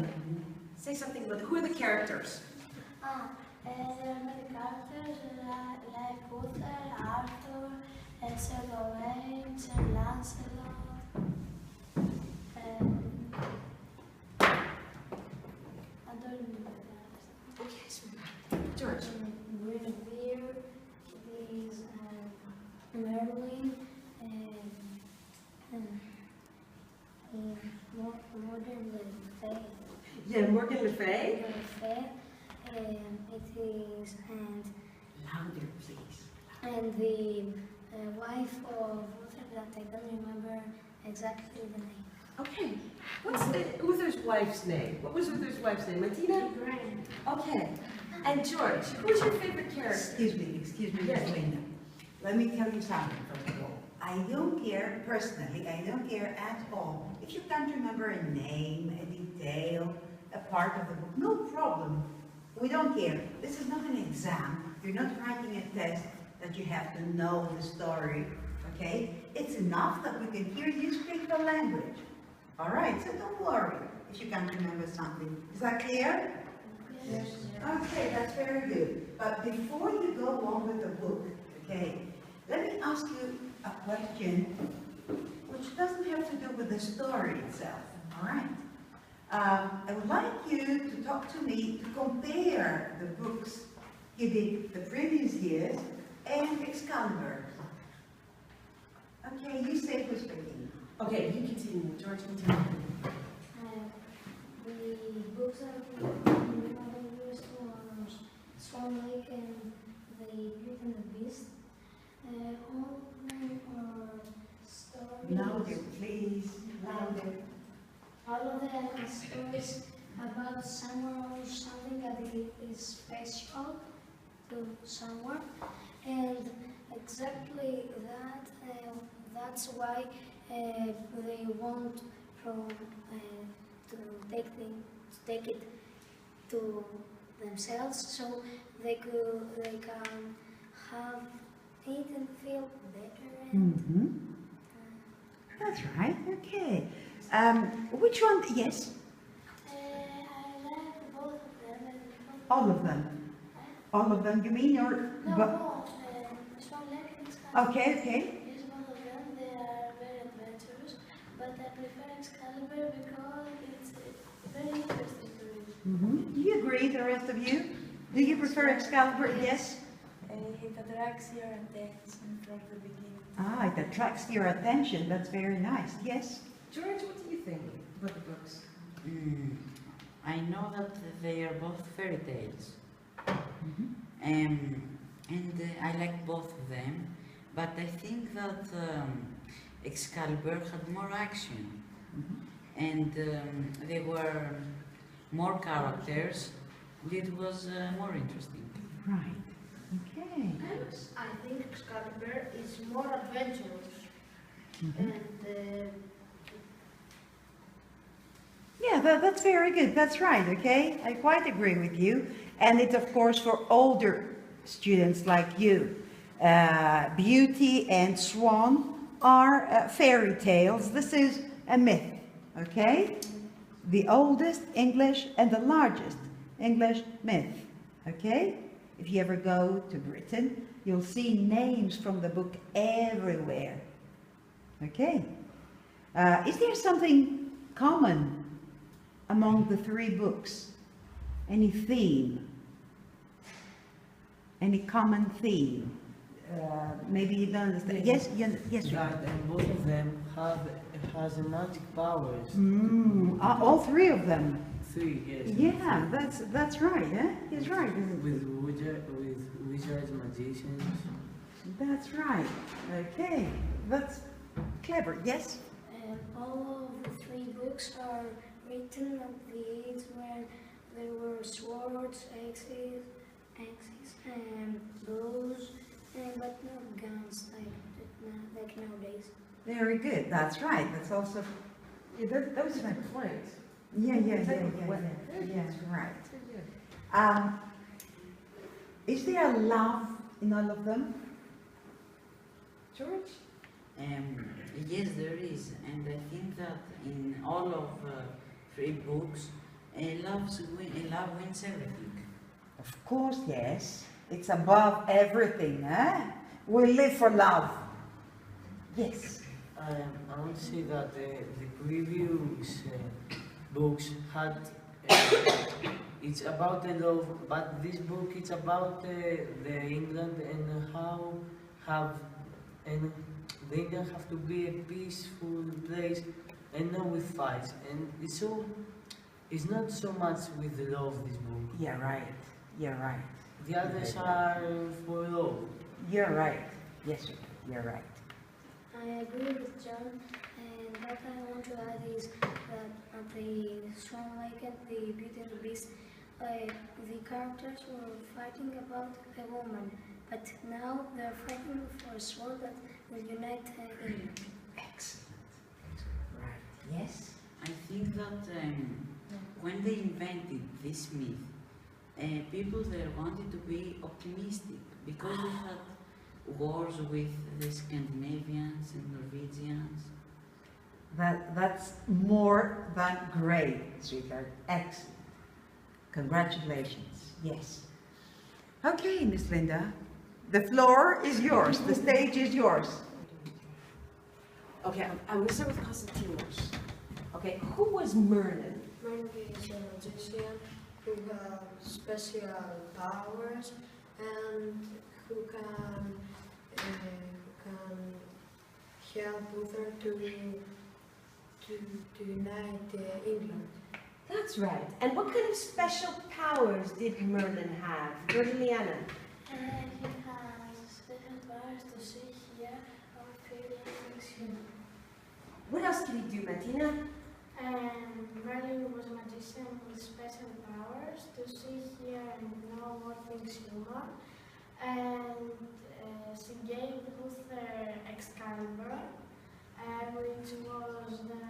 Say something about who are the characters? there are many characters like Uther, Arthur, Sir Gawain, Sir Lancelot. I don't remember that. Okay, sweetheart. George. Guinevere, these Merlin, Morgan Le Fay. Yeah, Morgan Le Fay. It is, and Louder, please. And the wife of Uther that I don't remember exactly the name. Okay. What's Uther's wife's name? What was Uther's wife's name? Martina? Grand. Okay. And George, who's your favorite character? Excuse me, Yes. Miss Linda. Let me tell you something, first of all. I don't care, personally, I don't care at all if you can't remember a name, a detail, a part of the book. No problem. We don't care. This is not an exam. You're not writing a test that you have to know the story, okay? It's enough that we can hear you speak the language. All right, so don't worry if you can't remember something. Is that clear? Yes. Okay, that's very good. But before you go on with the book, okay, let me ask you a question which doesn't have to do with the story itself, all right? I would like you to talk to me to compare the books you did the previous years and Excalibur. Okay, you say who's speaking. Okay, you continue. George, continue. The books that we used was Swan Lake and The Beauty and the Beast. All of them are stories. Louder, please. Louder. All of them are stories about someone or something that is special. to someone, and exactly that's why they want from to take it to themselves, so they can have it and feel better. And, That's right. Okay. Which one? Yes. I like both of them. All of them. All of them. You mean or? No, both. So I like Excalibur. Okay. Yes, both of them. They are very adventurous, but I prefer Excalibur because it's very interesting to read. Do you agree, the rest of you? Do you prefer Excalibur? Yes. It attracts your attention from the beginning. Ah, it attracts your attention. That's very nice. Yes. George, what do you think about the books? I know that they are both fairy tales. And I like both of them, but I think that Excalibur had more action. And there were more characters. It was more interesting. Right. Okay. I think Excalibur is more adventurous. And Yeah, that's very good. That's right. Okay. I quite agree with you. And it's of course for older students like you. Beauty and Swan are fairy tales. This is a myth. Okay. The oldest English and the largest English myth. Okay. If you ever go to Britain, you'll see names from the book everywhere. Okay. Is there something common among the three books? Any theme? Any common theme? Maybe you don't understand. Yes, yes. And both of them has a magic powers. All three of them. Three, yes. Yeah, that's right. Eh? He's right. With wizards, magicians. That's right. Okay, that's clever. Yes. All of the three books are written at the age when there were swords, axes, and bows, but not guns like nowadays. Very good. That's right. That's also. Yeah, those are my points. Yeah, right. Is there love in all of them? George? Yes, there is, and I think that in all of three books, love wins everything. Of course, yes. It's above everything, eh? We live for love. Yes. I want to say that the previous books had it's about the love, but this book it's about the England and how the England have to be a peaceful place and not with fights, and it's not so much with the love, this book. Yeah, right. You're right. The others are for love. You're right. Yes, you're right. I agree with John, and what I want to add is that at the Swan Lake and the Beauty and the Beast, the characters were fighting about a woman, but now they're fighting for a sword that will unite England. Excellent. Right. Yes. I think that when they invented this myth, people there wanted to be optimistic because they had wars with the Scandinavians and Norwegians. That's more than great, sweetheart. Excellent. Congratulations. Yes. Okay, Miss Linda. The floor is yours. The stage is yours. Okay, I'm going to start with Constantinos. Okay, who was Merlin? Merlin is a magician who has special powers and who can help Luther to unite England. That's right. And what kind of special powers did Merlin have? Bertiliana? He has special powers to see, hear, or feel things human. What else did he do, Martina? Merlin was a magician with special powers to see, hear, and know what things human. and she gave Uther Excalibur, which was the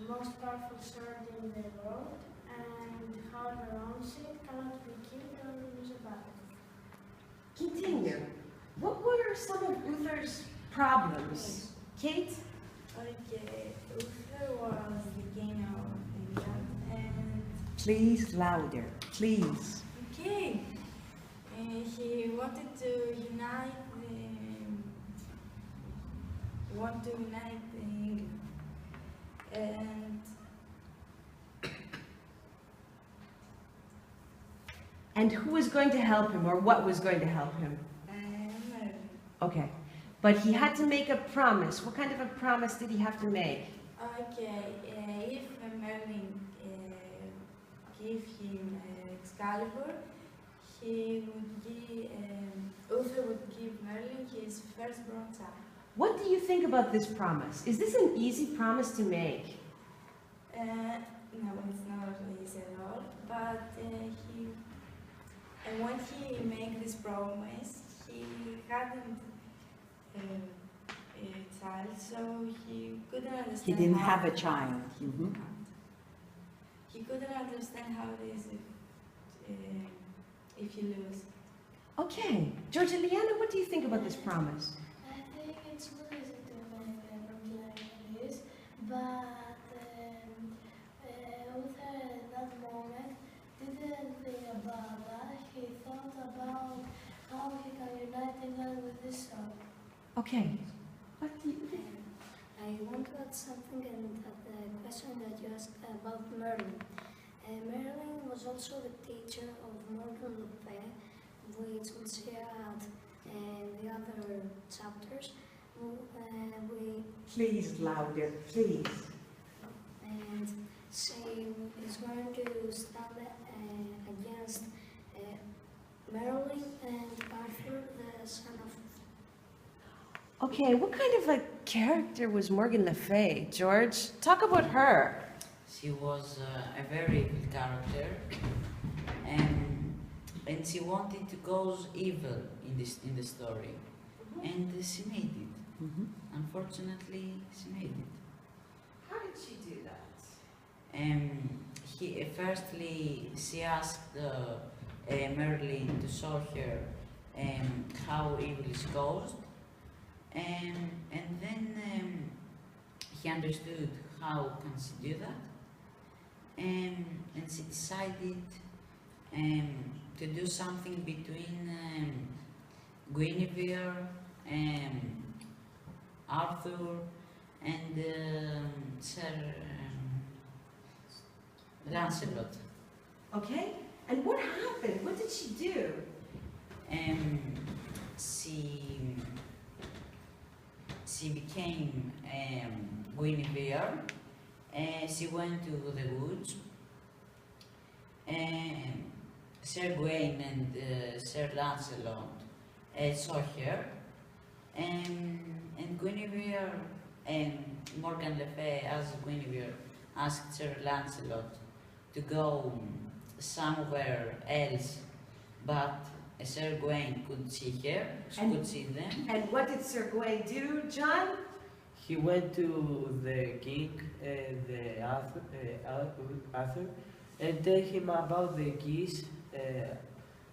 most powerful sword in the world, and however owns it cannot be killed or lose a battle. Continue. What were some of Uther's problems? Kate? Okay, Uther was the king of England and... Please, louder, please. Okay. He wanted to unite England. And who was going to help him, or what was going to help him? Okay. But he had to make a promise. What kind of a promise did he have to make? Okay, if Merlin gave him Excalibur, Uther would give Merlin his firstborn child. What do you think about this promise? Is this an easy promise to make? No, it's not easy at all. But when he made this promise, he hadn't a child, so he couldn't understand. He didn't have a child. He couldn't understand how it is if you lose. Okay. George and Leanna, what do you think about this promise? I think it's not easy to make something like this, but Uther at that moment didn't think about that. He thought about how he can unite England with this song. Okay. What do you think? I want to add something in the question that you asked about Merlin. Merlin was also the teacher of Morgan Le Fay, which we'll see at the other chapters. Please, louder, please. And she is going to stand against Merlin and Arthur, the son of... Okay, what kind of a character was Morgan Le Fay? George, talk about her. She was a very evil character, and she wanted to cause evil in the story, and she made it. Unfortunately, she made it. How did she do that? Firstly, she asked Merlin to show her how evil is caused, and then he understood how can she do that, and she decided to do something between Guinevere, Arthur, and Sir Lancelot. Okay, and what happened? What did she do? She became Guinevere. She went to the woods. Sir Gawain and Sir Lancelot saw her, and Guinevere and Morgan Le Fay, as Guinevere, asked Sir Lancelot to go somewhere else, but Sir Gawain could see her, could see them. And what did Sir Gawain do, John? He went to the king, Arthur, and tell him about the geese,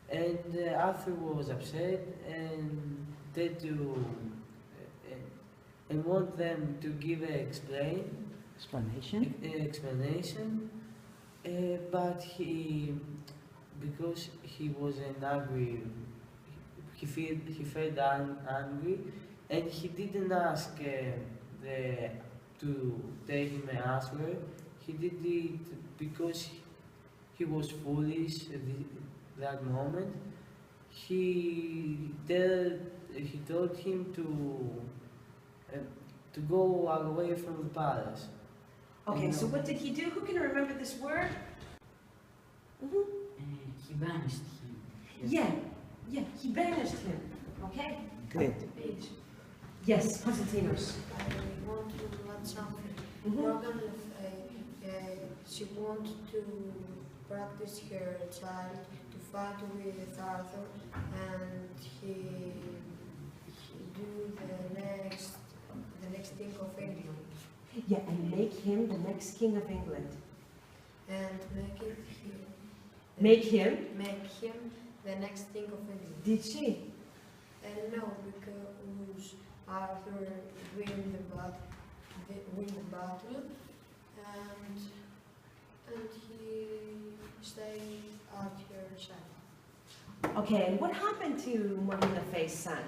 and Arthur was upset and and want them to give an explanation, but because he was angry, he felt angry, and he didn't ask to tell him an answer. He did it because he was foolish at that moment. He told him to go away from the palace. Okay, so what did he do? Who can remember this word? He banished him. Yeah, he banished him. Okay? Good. Yes, Constantinos. I want to add something. Morgan Le Fay, she wanted to practice her child to battle with Arthur, and he do the next king of England. Yeah, and make him the next king of England. And Make him? Make him the next king of England. Did she? No, because Arthur win the battle, and he stayed at her side. Okay, and what happened to Mono Fay's son?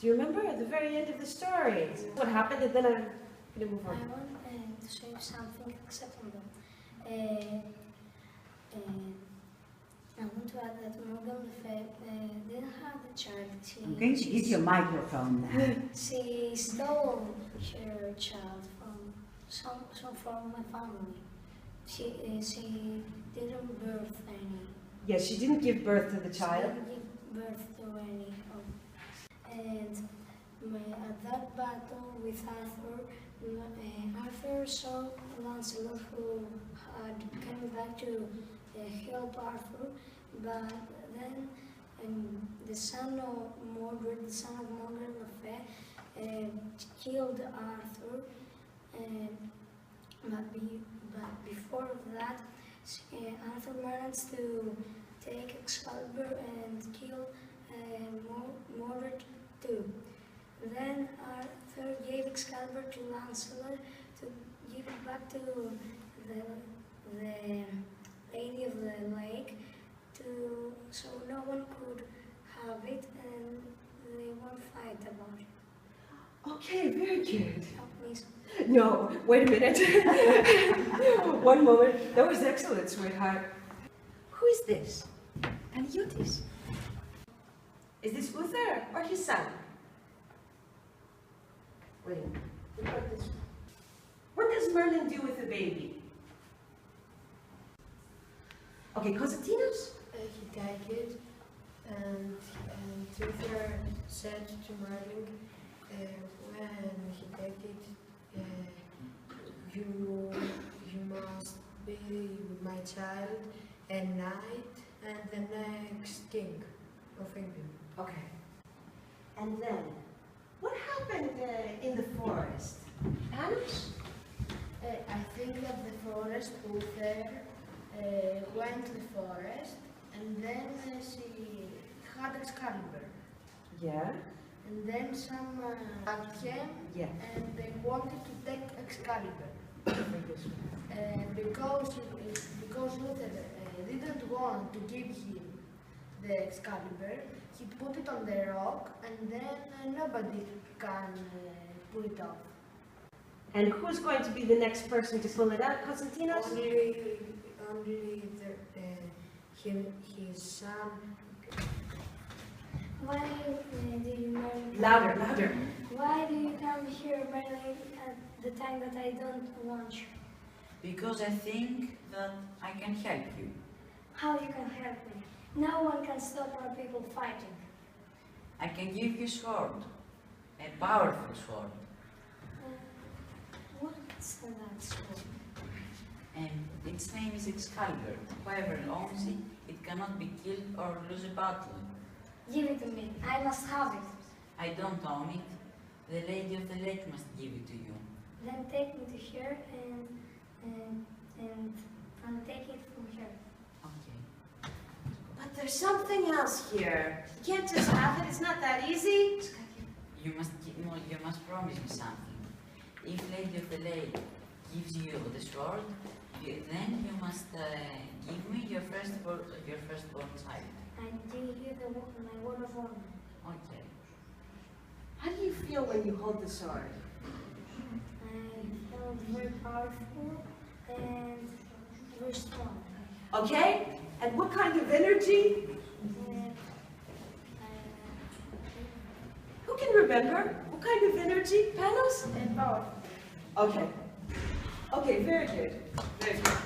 Do you remember at the very end of the story? What happened, and then I'm going to move on. I want to say something acceptable. I want to add that Morgan Le Fay didn't have a child. I'm going to give you a microphone now. She stole her child from my family. She didn't birth any. Yes, she didn't give birth to the child. She didn't give birth to any. And at that battle with Arthur, Arthur saw Lancelot, who had come back to help Arthur, but then the son of Mordred Le Fay, killed Arthur. But before that, Arthur managed to take Excalibur and kill Mordred too. Then Arthur gave Excalibur to Lancelot to give it back to the Lady of the Lake, so no one could have it and they won't fight about it. Okay, very good. Oh, please. No, wait a minute. One moment. That was excellent, sweetheart. Who is this? Panagiotis. Is this Uther or his son? Wait a minute. What about this one? What does Merlin do with the baby? Okay, Constantinos? He take it, and Uther said to Merlin, when he take it, you must be with my child a knight and the next king of England. Okay. And then, what happened in the forest? Panos? I think that the forest Uther went to the forest, and then she had Excalibur. Yeah. And then some came, Yeah. and they wanted to take Excalibur. Because Uther didn't want to give him the Excalibur, he put it on the rock, and then nobody can pull it off. And who's going to be the next person to pull it out, Constantinos? Only his son. Why do you marry? Louder, louder. Why do you come here, Merlin, at the time that I don't want you? Because I think that I can help you. How you can help me? No one can stop our people fighting. I can give you sword, a powerful sword. What's that sword? And its name is Excalibur. Whoever owns it, it cannot be killed or lose a battle. Give it to me. I must have it. I don't own it. The Lady of the Lake must give it to you. Then take me to her and I'll take it from her. Okay. But there's something else here. You can't just have it. It's not that easy. You must promise me something. If Lady of the Lake gives you the sword, then you must give me your firstborn child. I give you my word of honor. Okay. How do you feel when you hold the sword? I feel very powerful and very strong. Okay? And what kind of energy? Who can remember? What kind of energy? Panos? And power. Okay. Okay, very good. Very good.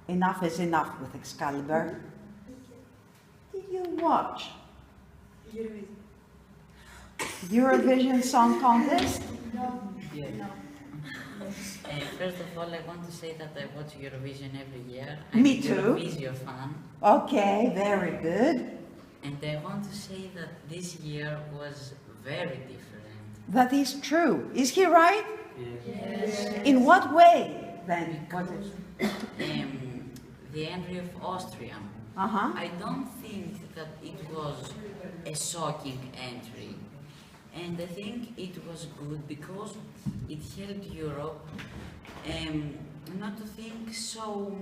Enough is enough with Excalibur. Did you watch Eurovision Song Contest? No. Yeah. No. First of all, I want to say that I watch Eurovision every year. Me I'm a too. Eurovision fan. Okay, very good. And I want to say that this year was very different. That is true. Is he right? Yes. In what way then? The entry of Austria. I don't think that it was a shocking entry. And I think it was good because it helped Europe not to think so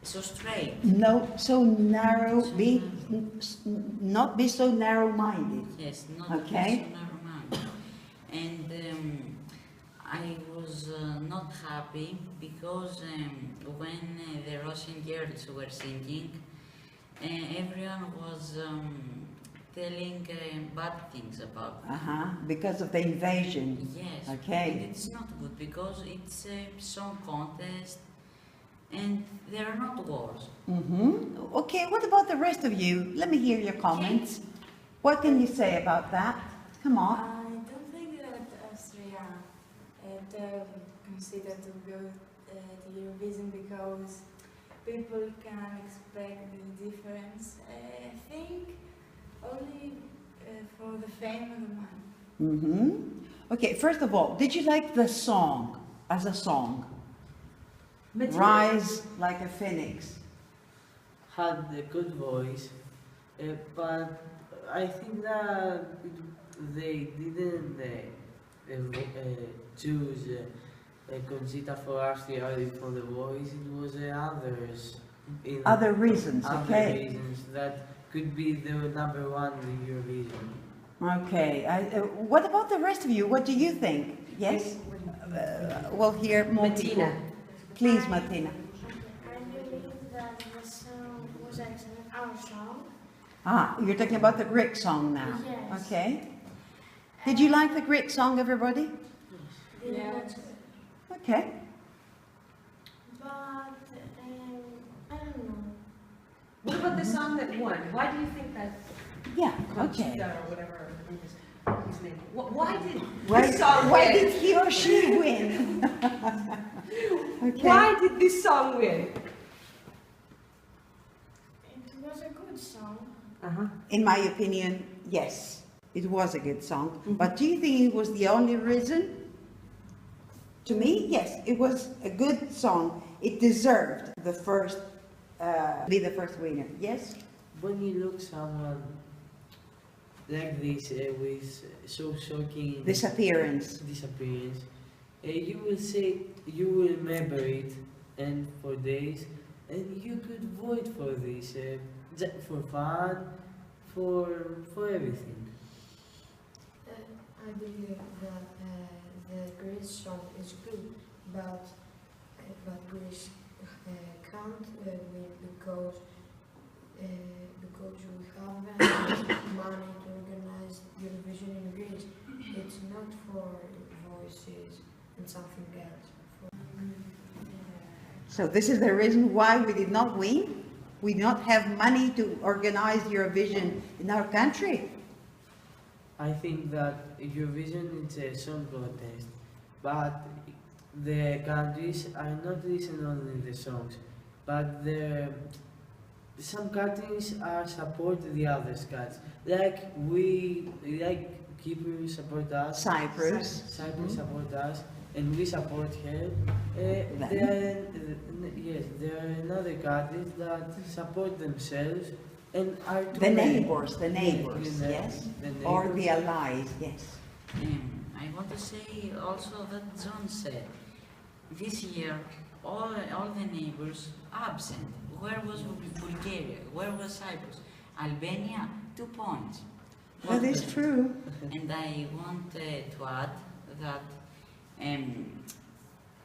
straight. No, so narrow, not be so narrow-minded. Yes, not okay. be so narrow-minded. And I was not happy because when the Russian girls were singing, everyone was telling bad things about them. Because of the invasion. Yes. Okay. And it's not good because it's a song contest and there are not wars. Okay, what about the rest of you? Let me hear your comments. What can you say about that? Come on. I don't think that Austria considered to go to Eurovision because people can expect the difference. I think only for the fame of the money. Okay, first of all, did you like the song as a song? Rise like a phoenix. Had a good voice, but I think that they didn't choose Conchita for Austria for the voice. It was others. Other reasons, other reasons that could be the #1 in Eurovision. Okay, what about the rest of you? What do you think? Yes? We'll hear more people. Please, Martina. I believe that the song was actually our song. You're talking about the Greek song now? Yes. Okay. Did you like the Greek song, everybody? Yes. Okay. But, I don't know. What about the song that won? Why do you think that? Yeah, Conchita or whatever his name. Why did Why, this song why win? did he or she win? Okay. Why did this song win? It was a good song. In my opinion, yes, it was a good song. But do you think it was the only reason? To me, yes, it was a good song. It deserved the first, be the first winner. Yes? When you look someone like this with so shocking Disappearance, you will say, you will remember it and for days, and you could vote for this for fun, for everything. I believe that the Greece song is good, but Greece can't win because we have money to organize Eurovision in Greece. It's not for voices and something else. So this is the reason why we did not win? We do not have money to organize Eurovision in our country? I think that Eurovision is a song contest, but the countries are not listening only the songs, but some countries are support the other countries. Like Cyprus support us. Cyprus support us, and we support her. There are another countries that support themselves and are the neighbors, yes, or the allies, yes. I want to say also that John said, this year all the neighbors absent. Where was Bulgaria? Where was Cyprus? Albania, 2 points. That is true. And I want to add that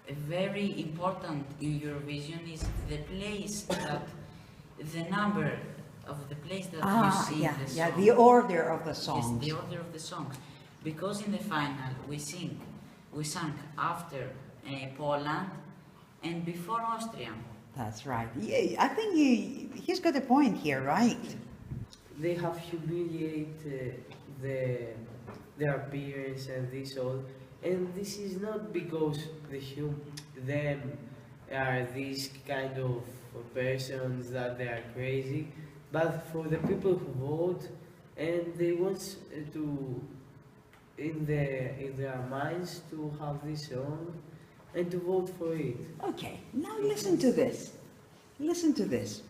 very important in Eurovision is the place that the number of the place that you sing the song. The order of the songs. Yes, the order of the songs. Because in the final we sang after Poland and before Austria. That's right. Yeah, I think he's got a point here, right? They have humiliated their appearance and this all, And this is not because them are these kind of persons that they are crazy, but for the people who vote, and they want to, in their minds, to have this song and to vote for it. Okay, now listen to this. Listen to this.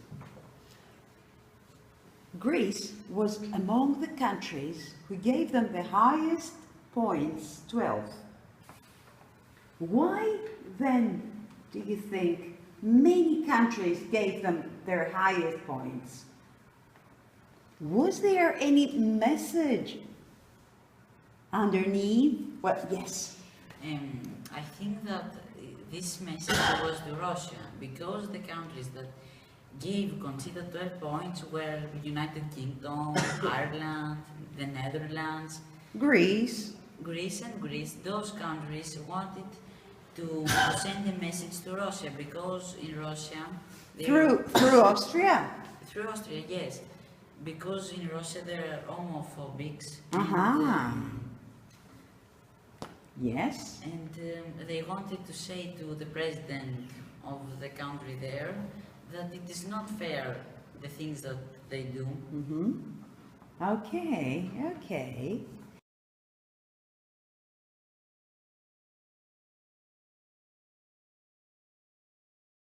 Greece was among the countries who gave them the highest points, 12. Why then do you think many countries gave them their highest points? Was there any message underneath? Well, yes. I think that this message was to Russia, because the countries that considered 12 points were United Kingdom, Ireland, the Netherlands, Greece, those countries wanted to send a message to Russia, because in Russia... Through Austria? Through Austria, yes. Because in Russia there are homophobics. Yes. And they wanted to say to the president of the country there that it is not fair, the things that they do. Okay, okay.